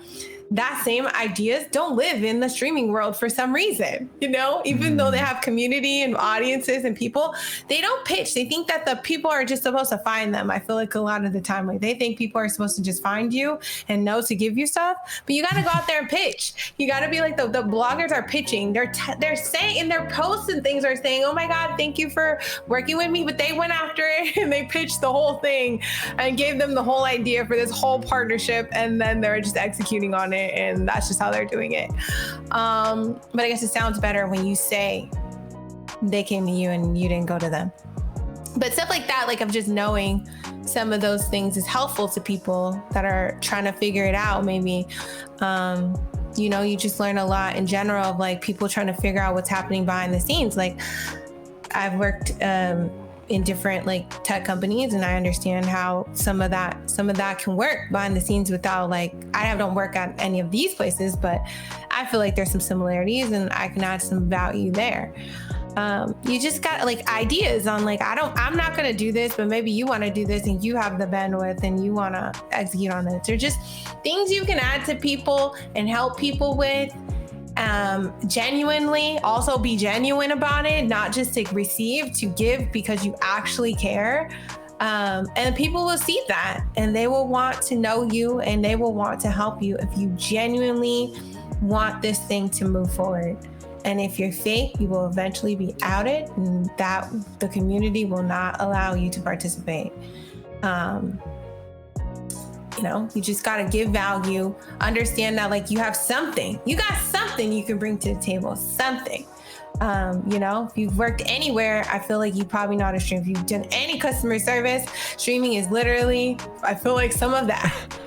That same ideas don't live in the streaming world for some reason, even though they have community and audiences and people, they don't pitch. They think that the people are just supposed to find them. I feel like a lot of the time, like they think people are supposed to just find you and know to give you stuff, but you got to go out there and pitch. You got to be like the bloggers are pitching. They're saying in their posts and things are saying, oh my God, thank you for working with me. But they went after it and they pitched the whole thing and gave them the whole idea for this whole partnership. And then they're just executing on it. And that's just how they're doing it. But I guess it sounds better when you say they came to you and you didn't go to them. But stuff like that, like of just knowing some of those things is helpful to people that are trying to figure it out. Maybe, you just learn a lot in general of like people trying to figure out what's happening behind the scenes. Like I've worked in different like tech companies, and I understand how some of that can work behind the scenes without like, don't work at any of these places, but I feel like there's some similarities and I can add some value there. You just got like ideas on like, I'm not going to do this, but maybe you want to do this and you have the bandwidth and you want to execute on this. They're just things you can add to people and help people with. Genuinely, also be genuine about it, not just to receive, to give because you actually care. And people will see that and they will want to know you and they will want to help you if you genuinely want this thing to move forward. And if you're fake, you will eventually be outed and that the community will not allow you to participate. You just got to give value, understand that like you got something you can bring to the table, something. If you've worked anywhere, I feel like you probably know how to stream. If you've done any customer service, streaming is literally, I feel like some of that.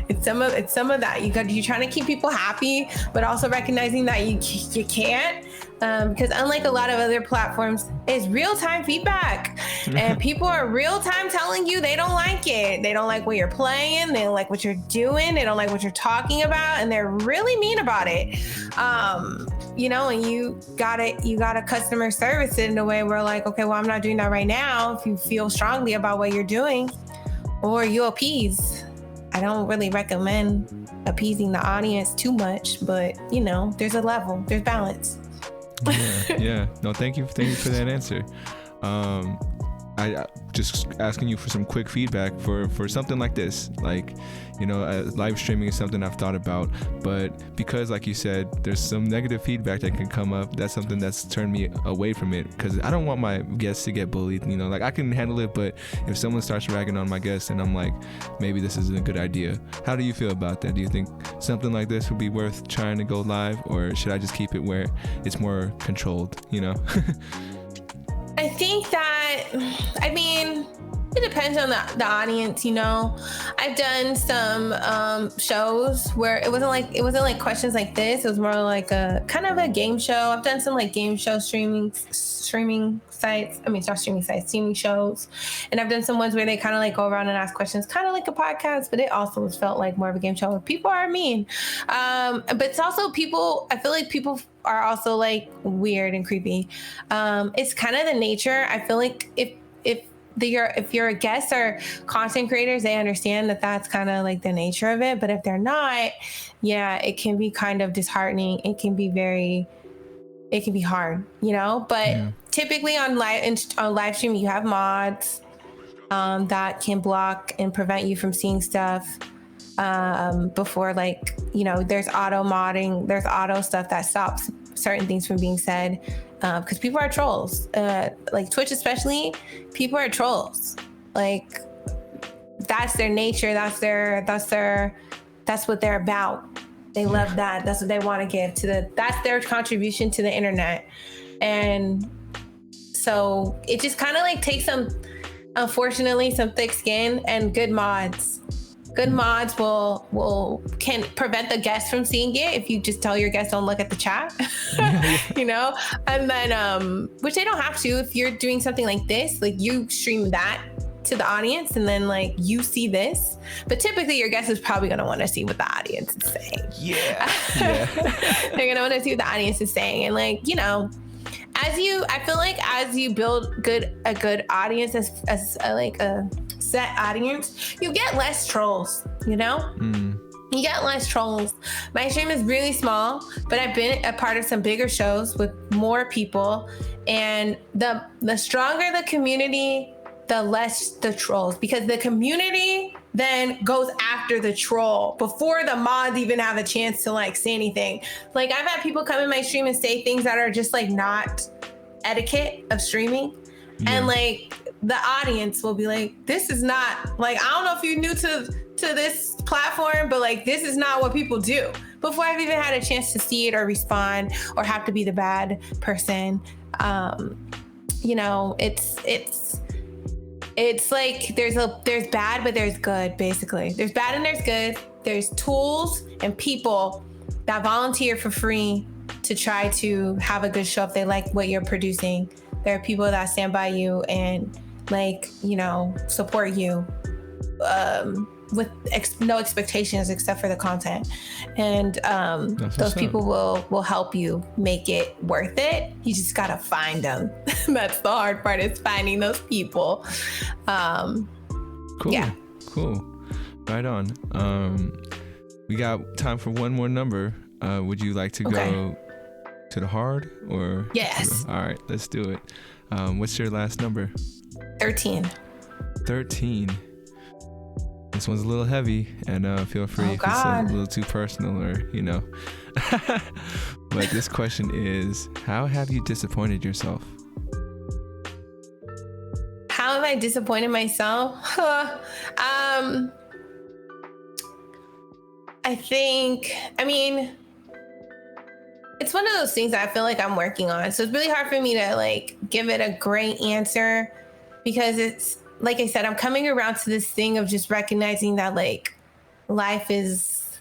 It's some of that. You're trying to keep people happy, but also recognizing that you can't. Because unlike a lot of other platforms, it's real-time feedback. And people are real-time telling you they don't like it. They don't like what you're playing. They don't like what you're doing. They don't like what you're talking about. And they're really mean about it. And you gotta customer service it in a way where like, okay, well, I'm not doing that right now. If you feel strongly about what you're doing, or you appease. I don't really recommend appeasing the audience too much, but there's a level, there's balance.
Yeah. No, thank you for that answer. I just asking you for some quick feedback for something like this. Like, live streaming is something I've thought about, but because like you said, there's some negative feedback that can come up. That's something that's turned me away from it because I don't want my guests to get bullied. Like I can handle it, but if someone starts ragging on my guests and I'm like, maybe this isn't a good idea. How do you feel about that? Do you think something like this would be worth trying to go live, or should I just keep it where it's more controlled,
I think that, it depends on the audience, I've done some shows where it wasn't like questions like this. It was more like a kind of a game show. I've done some like game show streaming sites. Not streaming sites, streaming shows. And I've done some ones where they kind of like go around and ask questions, kind of like a podcast, but it also felt like more of a game show where people are mean. But it's also I feel like people are also like weird and creepy. It's kind of the nature. I feel like if you're a guest or content creators, they understand that that's kind of like the nature of it. But if they're not, it can be kind of disheartening. It can be hard, but typically on live stream, you have mods that can block and prevent you from seeing stuff before, like, there's auto modding, there's auto stuff that stops certain things from being said. Because people are trolls, like Twitch especially. People are trolls. Like that's their nature. That's what they're about. They love that. That's what they want to give that's their contribution to the internet. And so it just kind of like takes unfortunately, some thick skin and good mods. Good mods can prevent the guests from seeing it if you just tell your guests don't look at the chat, and then which they don't have to if you're doing something like this, like you stream that to the audience, and then like you see this, but typically your guest is probably going to want to see what the audience is saying.
Yeah.
They're going to want to see what the audience is saying. And like, you know, I feel like as you build a good audience, as like a set audience, you get less trolls, you know? You get less trolls. My stream is really small, but I've been a part of some bigger shows with more people. And the stronger the community, the less the trolls, because the community then goes after the troll before the mods even have a chance to like say anything. Like I've had people come in my stream and say things that are just like not etiquette of streaming. And like the audience will be like, this is not like, I don't know if you're new to this platform, but like this is not what people do, before I've even had a chance to see it or respond or have to be the bad person. You know, it's like there's bad, but there's good. Basically, there's bad and there's good. There's tools and people that volunteer for free to try to have a good show if they like what you're producing. There are people that stand by you and like, you know, support you with no expectations except for the content. And those people will help you make it worth it. You just gotta find them. That's the hard part, is finding those people.
Cool. Yeah. Cool. Right on. We got time for one more number. Would you like to go to the hard or?
Yes.
All right, let's do it. What's your last number?
13.
13. This one's a little heavy, and feel free if it's a little too personal or, you know. But this question is, how have you disappointed yourself?
How have I disappointed myself? I mean, it's one of those things that I feel like I'm working on. So it's really hard for me to like give it a great answer, because it's, like I said, I'm coming around to this thing of just recognizing that like life is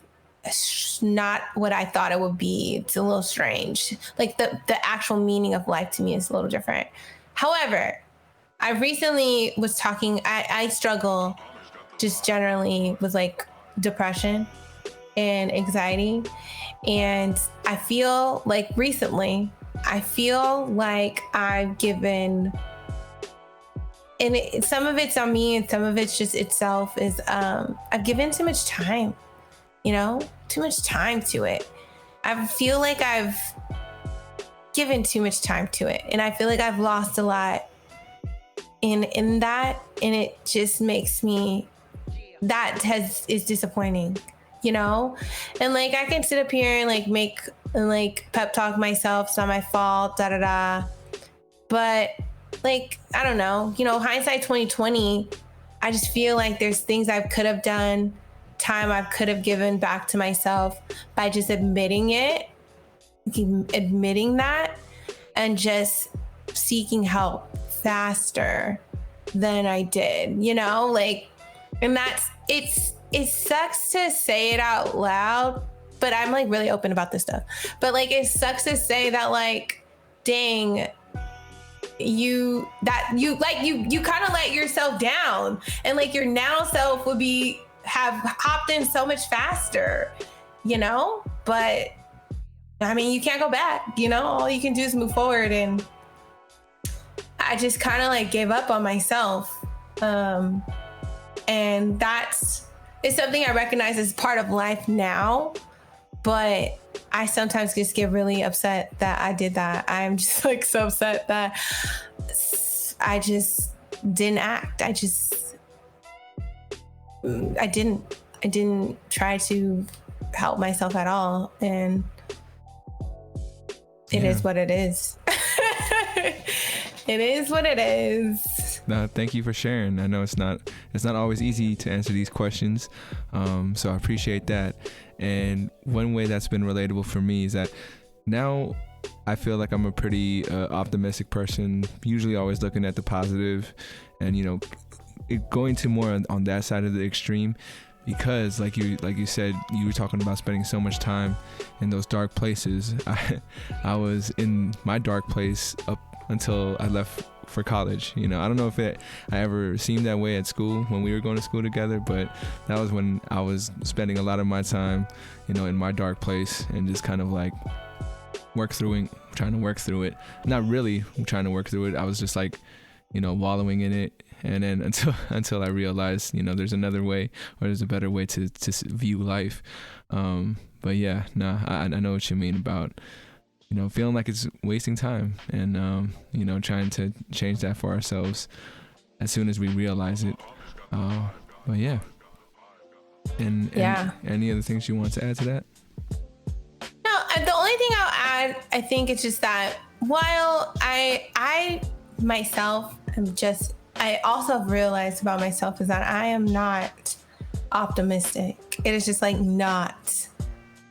not what I thought it would be. It's a little strange. Like the actual meaning of life to me is a little different. However, I recently was talking, I struggle just generally with like depression and anxiety. And I feel like recently, I've given, and some of it's on me and some of it's just itself, is I've given too much time, you know, too much time to it. I feel like I've given too much time to it, and I feel like I've lost a lot in that, and it just makes me, is disappointing, you know? And like I can sit up here and like pep talk myself, it's not my fault, but like, I don't know, you know, hindsight 2020, I just feel like there's things I could have done, time I could have given back to myself by just admitting that, and just seeking help faster than I did, you know, like, and it sucks to say it out loud, but I'm like really open about this stuff. But like, it sucks to say that, like, dang, you kind of let yourself down, and like your now self would have hopped in so much faster, you know? But I mean, you can't go back, you know? All you can do is move forward, and I just kind of like gave up on myself. And it's something I recognize as part of life now, but I sometimes just get really upset that I did that. I'm just like so upset that I just didn't act. I didn't try to help myself at all. And it is what it is. It is what it is.
No, thank you for sharing. I know it's not always easy to answer these questions, so I appreciate that. And one way that's been relatable for me is that now I feel like I'm a pretty optimistic person, usually always looking at the positive, and, you know, going to more on that side of the extreme. because like you said, you were talking about spending so much time in those dark places. I was in my dark place up until I left for college. I don't know if I ever seemed that way at school when we were going to school together, but that was when I was spending a lot of my time, in my dark place, and just kind of like trying to work through it. Not really trying to work through it. I was just like, wallowing in it. And then until I realized, there's another way, or there's a better way to view life. But yeah, I know what you mean about, feeling like it's wasting time, and, trying to change that for ourselves as soon as we realize it. But yeah. And any other things you want to add to that?
No, the only thing I'll add, I think it's just that while I myself am I also have realized about myself is that I am not optimistic. It is just like not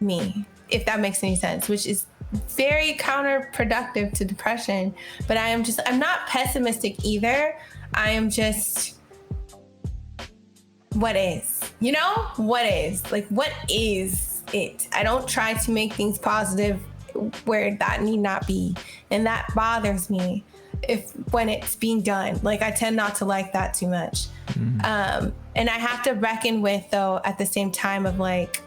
me, if that makes any sense, which is very counterproductive to depression. But I'm not pessimistic either. I am just what is, what is, like, what is it? I don't try to make things positive where that need not be. And that bothers me when it's being done. Like, I tend not to like that too much. And I have to reckon with, though, at the same time, of like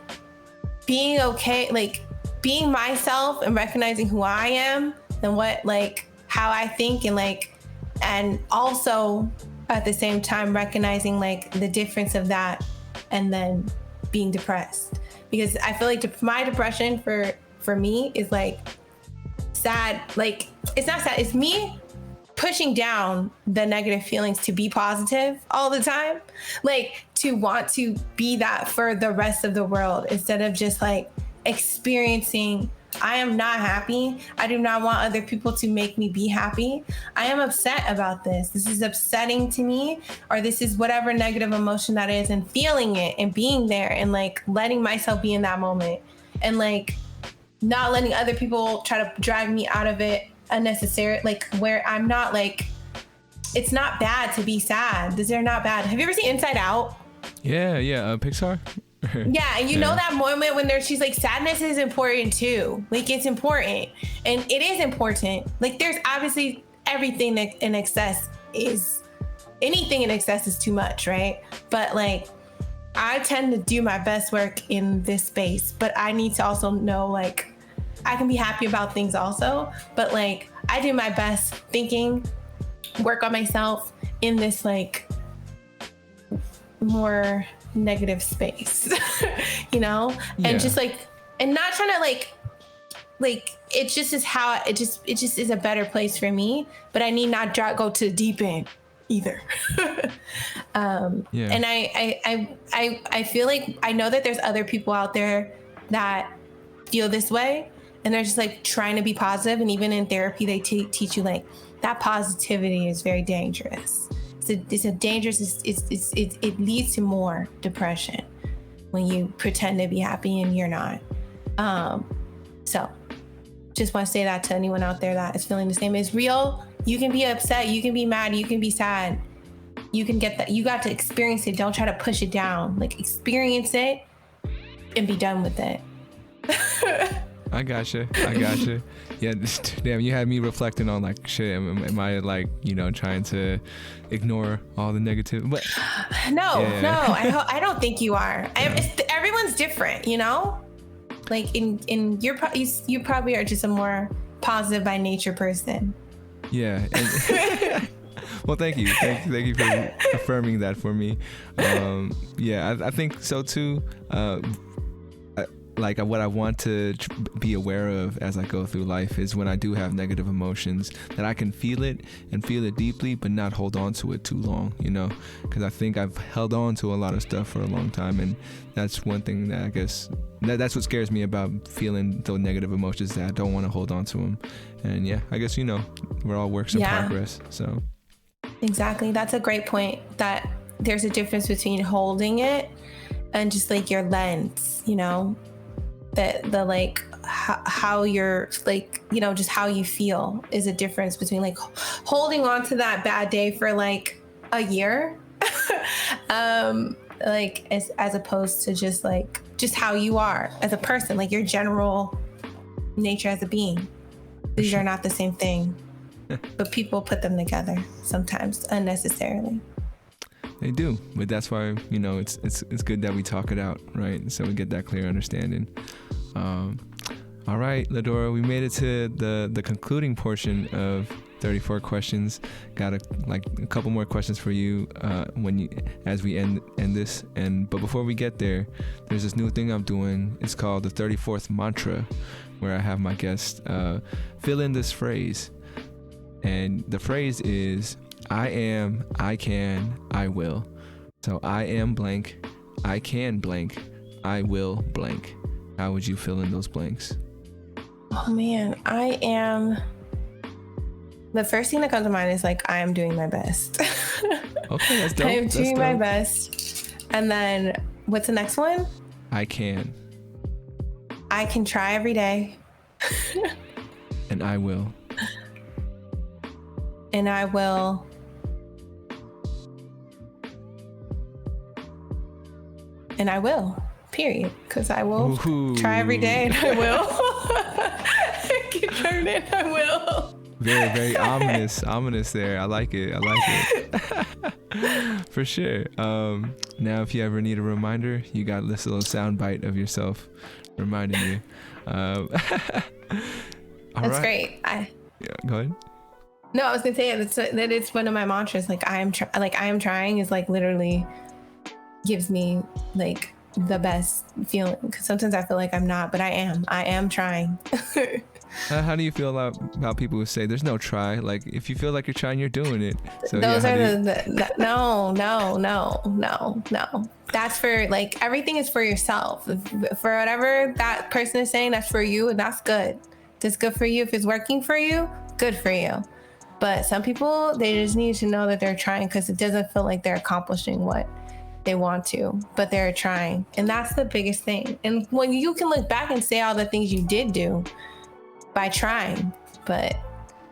being okay, like being myself and recognizing who I am and what, like, how I think, and also at the same time recognizing like the difference of that, and then being depressed. Because I feel like my depression for me is like sad. Like, it's not sad, it's me pushing down the negative feelings to be positive all the time, like to want to be that for the rest of the world, instead of just like experiencing, I am not happy. I do not want other people to make me be happy. I am upset about this. This is upsetting to me, or this is whatever negative emotion that is, and feeling it and being there and like letting myself be in that moment, and like not letting other people try to drive me out of it unnecessary, like where I'm not like, it's not bad to be sad. These are not bad. Have you ever seen Inside Out?
Yeah, Pixar.
Yeah, and you know that moment when she's like, sadness is important too. Like, it's important, and it is important. Like, there's obviously everything that in excess anything in excess is too much, right? But like, I tend to do my best work in this space, but I need to also know, like, I can be happy about things also, but like, I do my best thinking, work on myself in this like more negative space, and just like, and not trying to like it just is how it just is a better place for me, but I need not go to the deep end either. And I feel like I know that there's other people out there that feel this way, and they're just like trying to be positive, and even in therapy they teach you like that positivity is very dangerous. It's a dangerous, it leads to more depression when you pretend to be happy and you're not. So just want to say that to anyone out there that is feeling the same. It's real. You can be upset, you can be mad, you can be sad. You can get that. You got to experience it. Don't try to push it down. Like, experience it and be done with it.
I gotcha. Yeah, damn, you had me reflecting on like, shit, am I like, trying to ignore all the negative? But
no, I don't think you are. Everyone's different, like in you probably are just a more positive by nature person.
Yeah. Well, thank you for affirming that for me. I think so too. Like, what I want to be aware of as I go through life is when I do have negative emotions, that I can feel it and feel it deeply, but not hold on to it too long, because I think I've held on to a lot of stuff for a long time, and that's one thing that I guess that's what scares me about feeling those negative emotions, that I don't want to hold on to them. And yeah, I guess we're all works in progress. So
exactly, that's a great point, that there's a difference between holding it and just like your lens, that the like how you're like, just how you feel is a difference between like holding on to that bad day for like a year like as opposed to just how you are as a person, like your general nature as a being. These are not the same thing, but people put them together sometimes unnecessarily.
They do, but that's why, you know, it's good that we talk it out, right? So we get that clear understanding. All right, Ladora, we made it to the concluding portion of 34 questions. Got a couple more questions for you as we end this. But before we get there, there's this new thing I'm doing. It's called the 34th mantra, where I have my guests fill in this phrase, and the phrase is I am, I can, I will. So I am blank, I can blank, I will blank. How would you fill in those blanks?
Oh man, I am. The first thing that comes to mind is I am doing my best.
Okay, that's dope.
I am doing my best. And then what's the next one?
I can.
I can try every day.
And I will.
And I will. And I will. Period. Because I will try every day and I will. I can turn it. I will.
Very, very ominous there. I like it. For sure. Now, if you ever need a reminder, you got this little sound bite of yourself reminding you.
That's
right.
Great.
Yeah, go ahead.
No, I was gonna say that it's one of my mantras. I am trying is literally gives me the best feeling, because sometimes I feel like I'm not, but I am trying.
How do you feel about people who say there's no try? If you feel like you're trying, you're doing it. So
those are no. That's for everything is for yourself. For whatever that person is saying, that's for you, and that's good. That's good for you. If it's working for you, good for you. But some people, they just need to know that they're trying, because it doesn't feel like they're accomplishing what they want to, but they're trying. And that's the biggest thing. And when you can look back and say all the things you did do by trying, but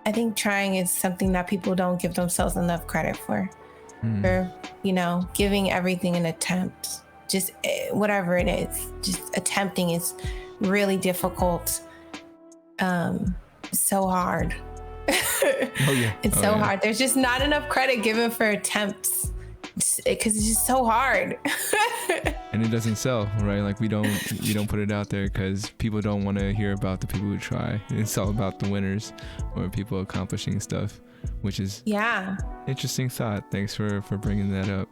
I think trying is something that people don't give themselves enough credit for giving everything an attempt. Just whatever it is, just attempting is really difficult. So hard. It's so hard. There's just not enough credit given for attempts, because it's just so hard.
And it doesn't sell, right? We don't put it out there because people don't want to hear about the people who try. It's all about the winners or people accomplishing stuff, which is interesting thought. Thanks for bringing that up.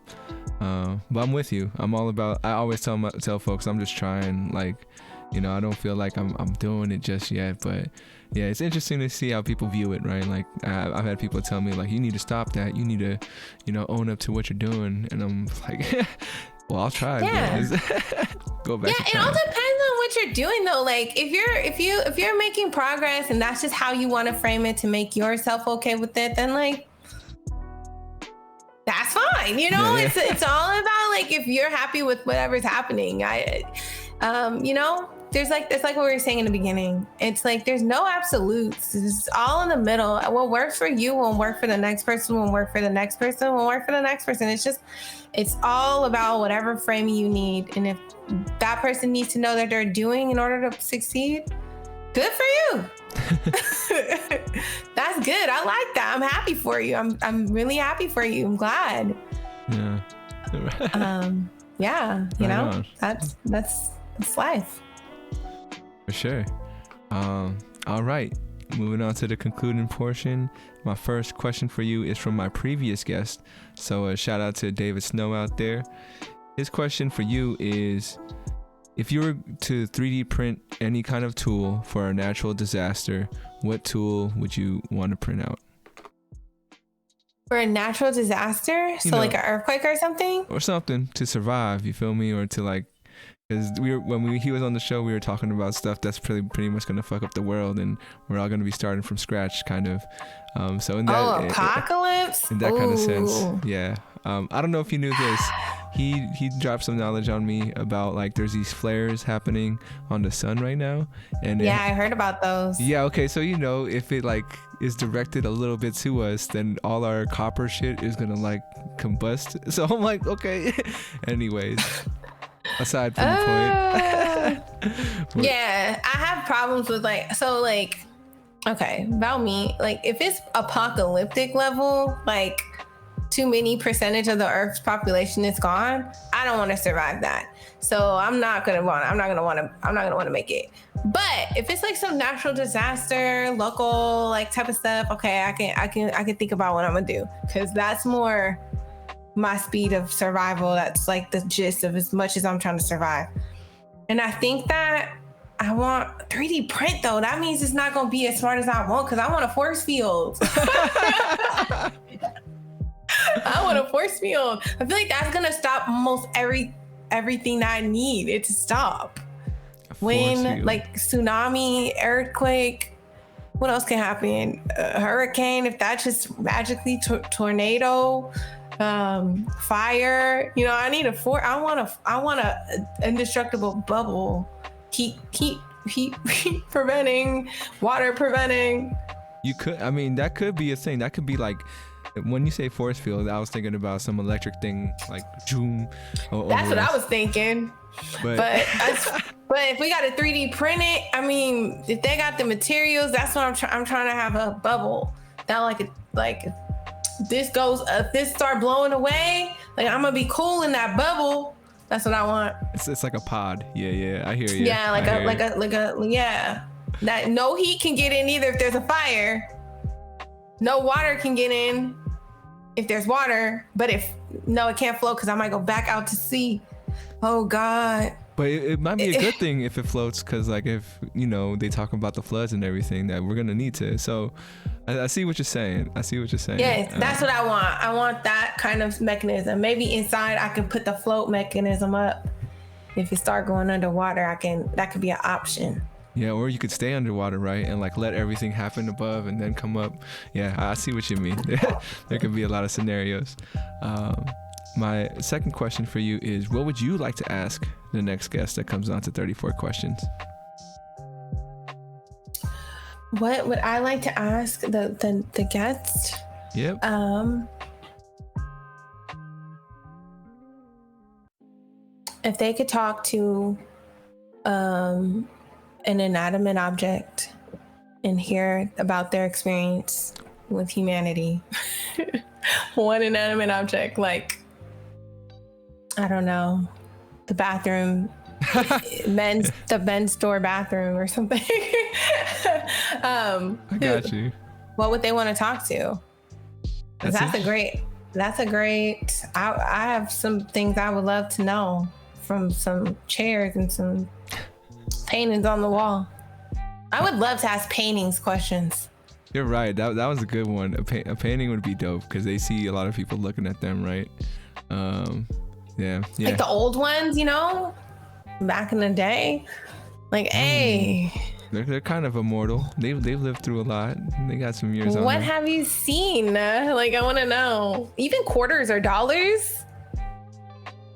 But I'm with you. I'm all about. I always tell folks I'm just trying. I don't feel like I'm doing it just yet, but yeah, it's interesting to see how people view it, right? I've had people tell me you need to stop that. You need to, own up to what you're doing. And I'm like, well, I'll try.
Yeah.
Go back.
Yeah, it all depends on what you're doing though. If you're making progress and that's just how you want to frame it to make yourself okay with it, then that's fine. It's all about if you're happy with whatever's happening. There's it's like what we were saying in the beginning. It's there's no absolutes. It's all in the middle. What works for you won't work for the next person, won't work for the next person, won't work for the next person. It's all about whatever framing you need. And if that person needs to know that they're doing in order to succeed, good for you. That's good. I like that. I'm happy for you. I'm really happy for you. I'm glad.
Yeah.
That's life.
For sure. All right. Moving on to the concluding portion. My first question for you is from my previous guest. So a shout out to David Snow out there. His question for you is, if you were to 3D print any kind of tool for a natural disaster, what tool would you want to print out?
For a natural disaster? So an earthquake or something?
Or something to survive, you feel me? Or to because he was on the show, we were talking about stuff that's pretty much gonna fuck up the world, and we're all gonna be starting from scratch, kind of. So in that
apocalypse.
In that kind of sense, yeah. I don't know if you knew this, he dropped some knowledge on me about like there's these flares happening on the sun right now, and
Yeah, I heard about those.
yeah, okay, so if it like is directed a little bit to us, then all our copper shit is gonna like combust. So I'm like, okay. Anyways, aside from the point.
Yeah, I have problems with okay, about me, like if it's apocalyptic level, like too many percentage of the Earth's population is gone, I don't want to survive that. So I'm not gonna want to make it. But if it's like some natural disaster, local like type of stuff, okay, I can think about what I'm gonna do, because that's more my speed of survival. That's like the gist of as much as I'm trying to survive. And I think that I want 3D print though. That means it's not gonna be as smart as I want, because I want a force field. I want a force field. I feel like that's gonna stop almost everything that I need it to stop. Wind, like tsunami, earthquake. What else can happen? A hurricane, if that's just magically tornado, fire. I need I want a indestructible bubble. Heat preventing, water preventing.
You could, that could be a thing. That could be like, when you say force field, I was thinking about some electric thing like Zoom.
That's what I was thinking. But if we got to 3D print it, if they got the materials, that's what I'm trying to have a bubble that like this start blowing away, like I'm gonna be cool in that bubble. That's what I want. It's
like a pod. Yeah, I hear you.
Yeah, like a yeah. That no heat can get in either if there's a fire. No water can get in if there's water, but it can't flow because I might go back out to sea. Oh God.
But it might be a good thing if it floats, because like if they talk about the floods and everything that we're gonna need to. So I see what you're saying.
Yeah, that's what I want. I want that kind of mechanism. Maybe inside I can put the float mechanism up. If you start going underwater, that could be an option.
Yeah, or you could stay underwater, right, and like let everything happen above and then come up. Yeah, I see what you mean. There could be a lot of scenarios. My second question for you is, what would you like to ask the next guest that comes on to 34 questions?
What would I like to ask the guest?
Yep.
If they could talk to an inanimate object and hear about their experience with humanity. One inanimate object, like, I don't know, the bathroom, the men's store bathroom or something.
I got you.
What would they want to talk to? That's a great, I have some things I would love to know from some chairs and some paintings on the wall. I would love to ask paintings questions.
You're right. That was a good one. A painting would be dope because they see a lot of people looking at them, right? Yeah.
Like the old ones, back in the day. Like, hey.
They're kind of immortal. They've lived through a lot. They got some years on
What
them.
have you seen? Like, I want to know. Even quarters or dollars?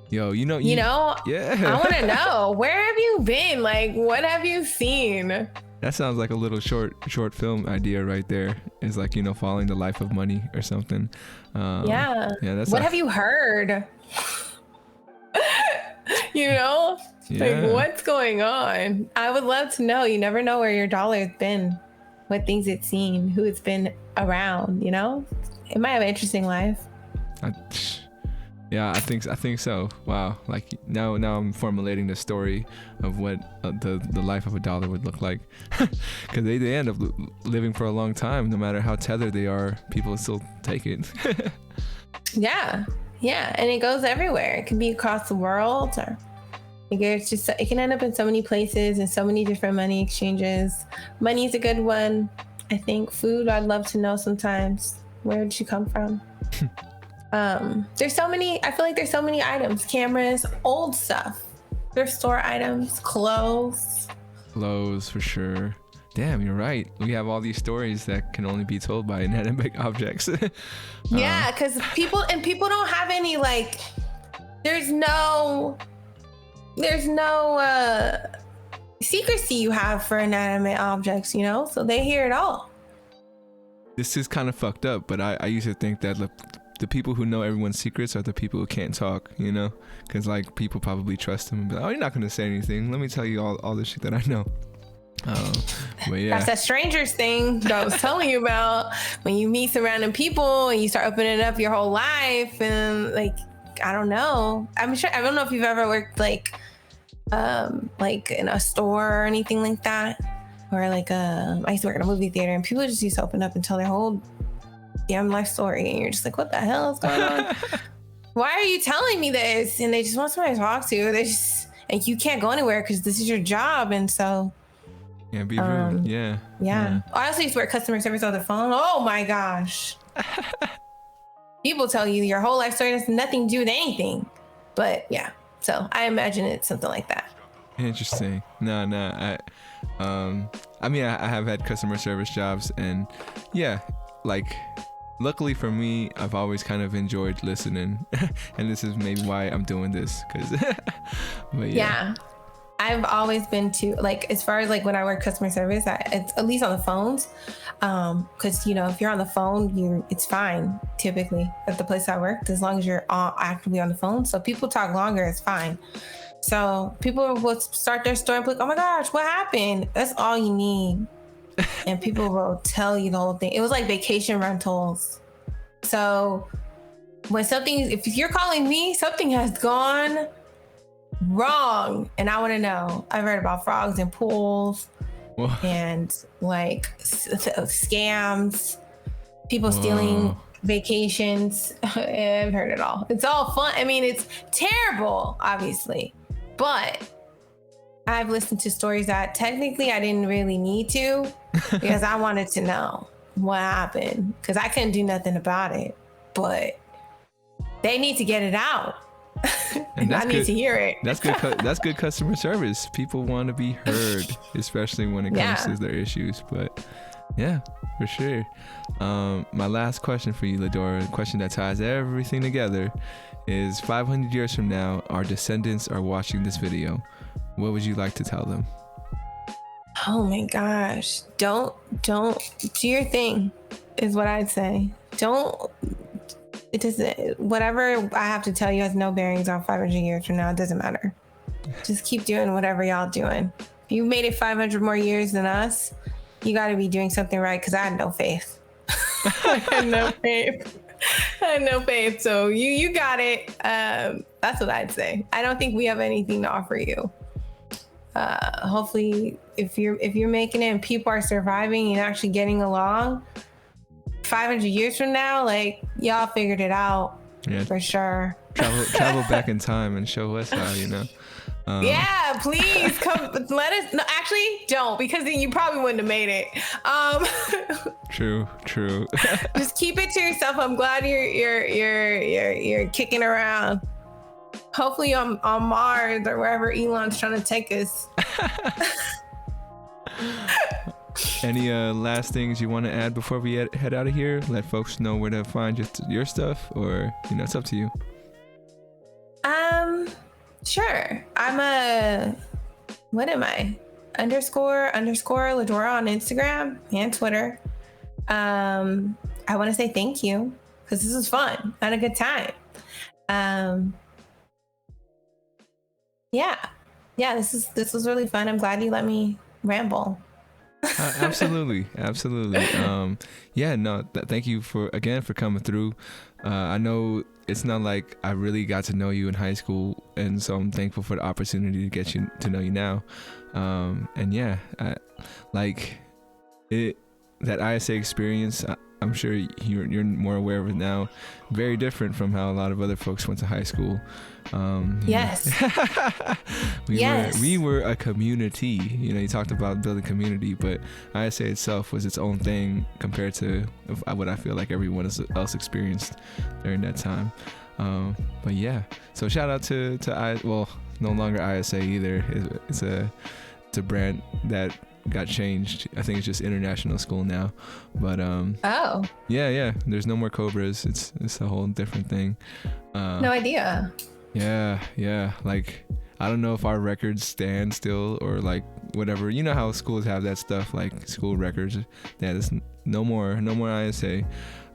Yo, yeah.
I want to know. Where have you been? Like, what have you seen?
That sounds like a little short film idea right there. It's like, following the life of money or something.
Yeah. What have you heard?
Yeah.
Like, what's going on? I would love to know. You never know where your dollar's been, what things it's seen, who it's been around, It might have an interesting life.
Yeah, I think so. Wow. Like now I'm formulating the story of what the life of a dollar would look like. Because they end up living for a long time. No matter how tethered they are, people still take it.
Yeah. And it goes everywhere. It can be across the world, or it can end up in so many places and so many different money exchanges. Money's a good one. I think food, I'd love to know sometimes. Where did you come from? There's so many, I feel like there's so many items, cameras, old stuff. Thrift store items, clothes
for sure. Damn, you're right. We have all these stories that can only be told by inanimate objects.
Yeah, because people don't have any like there's no secrecy you have for inanimate objects, you know, so they hear it all.
This is kind of fucked up, but I used to think that the people who know everyone's secrets are the people who can't talk, you know, because like people probably trust them and be like, oh, you're not gonna say anything, let me tell you all the shit that I know. But yeah,
that's that strangers thing that I was telling you about, when you meet some random people and you start opening up your whole life, and like, I don't know, I'm sure, I don't know if you've ever worked like in a store or anything like that, or like I used to work in a movie theater, and people just used to open up and tell their whole damn life story, and you're just like, what the hell is going on? Why are you telling me this? And they just want somebody to talk to. They just, and you can't go anywhere because this is your job, and so
be rude. Yeah.
I also used to work customer service on the phone. Oh my gosh. People tell you your whole life story has nothing to do with anything, but yeah. So I imagine it's something like that.
Interesting. No, I mean, I have had customer service jobs, and yeah, like, luckily for me, I've always kind of enjoyed listening, and this is maybe why I'm doing this, because, but yeah.
I've always been to, like, as far as like when I work customer service, it's at least on the phones, because, you know, if you're on the phone, it's fine typically at the place I worked, as long as you're actively on the phone. So people talk longer, it's fine. So people will start their story and be like, oh my gosh, what happened? That's all you need. And people will tell you the whole thing. It was like vacation rentals. So when if you're calling me, something has gone wrong, and I want to know. I've read about frogs in pools. Whoa. And like scams, people stealing vacations. I've heard it all. It's all fun. I mean, it's terrible, obviously, but I've listened to stories that technically I didn't really need to, because I wanted to know what happened, because I couldn't do nothing about it, but they need to get it out. And I need to hear it.
That's good. That's good customer service. People want to be heard, especially when it comes to their issues. But yeah, for sure. My last question for you, Ladora, a question that ties everything together, is 500 years from now, our descendants are watching this video. What would you like to tell them?
Oh my gosh. Don't do your thing, is what I'd say. It doesn't, whatever I have to tell you has no bearings on 500 years from now. It doesn't matter. Just keep doing whatever y'all doing. If you made it 500 more years than us, you got to be doing something right, because I had no faith. I had no faith. So you got it. That's what I'd say. I don't think we have anything to offer you. Hopefully, if you're making it and people are surviving and actually getting along, 500 years from now, like, y'all figured it out. For sure.
Travel back in time and show us how, you know.
Yeah, please come. Let us. No, actually, don't, because then you probably wouldn't have made it.
True.
Just keep it to yourself. I'm glad you're kicking around. Hopefully on Mars or wherever Elon's trying to take us.
Any last things you want to add before we head out of here? Let folks know where to find your stuff, or, you know, it's up to you.
Sure. I'm what am I? __ Ladora on Instagram and Twitter. I want to say thank you, because this was fun. I had a good time. Yeah, this was really fun. I'm glad you let me ramble.
Absolutely. Thank you for coming through. I know it's not like I really got to know you in high school, and so I'm thankful for the opportunity to get to know you now. And yeah, that ISA experience, I'm sure you're more aware of it now. Very different from how a lot of other folks went to high school.
Yes.
We were a community. You know, you talked about building community, but ISA itself was its own thing compared to what I feel like everyone else experienced during that time. But yeah, so shout out to no longer ISA either. It's a brand that got changed. I think it's just international school now, but yeah, there's no more Cobras. It's a whole different thing.
No idea.
Yeah. Like, I don't know if our records stand still or like whatever. You know how schools have that stuff, like school records. Yeah, there's no more ISA.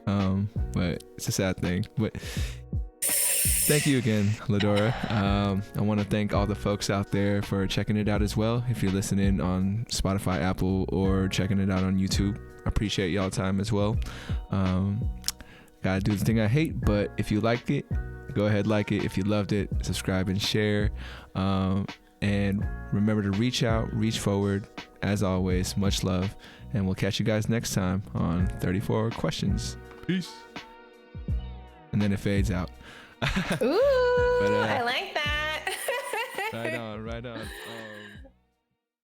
But it's a sad thing. But thank you again, Ladora. I want to thank all the folks out there for checking it out as well. If you're listening on Spotify, Apple, or checking it out on YouTube, I appreciate y'all time as well. Gotta do the thing I hate, but if you liked it, go ahead, like it. If you loved it, subscribe and share. And remember to reach out, reach forward. As always, much love. And we'll catch you guys next time on 34 Questions. Peace. And then it fades out.
Ooh, I like that.
Right on.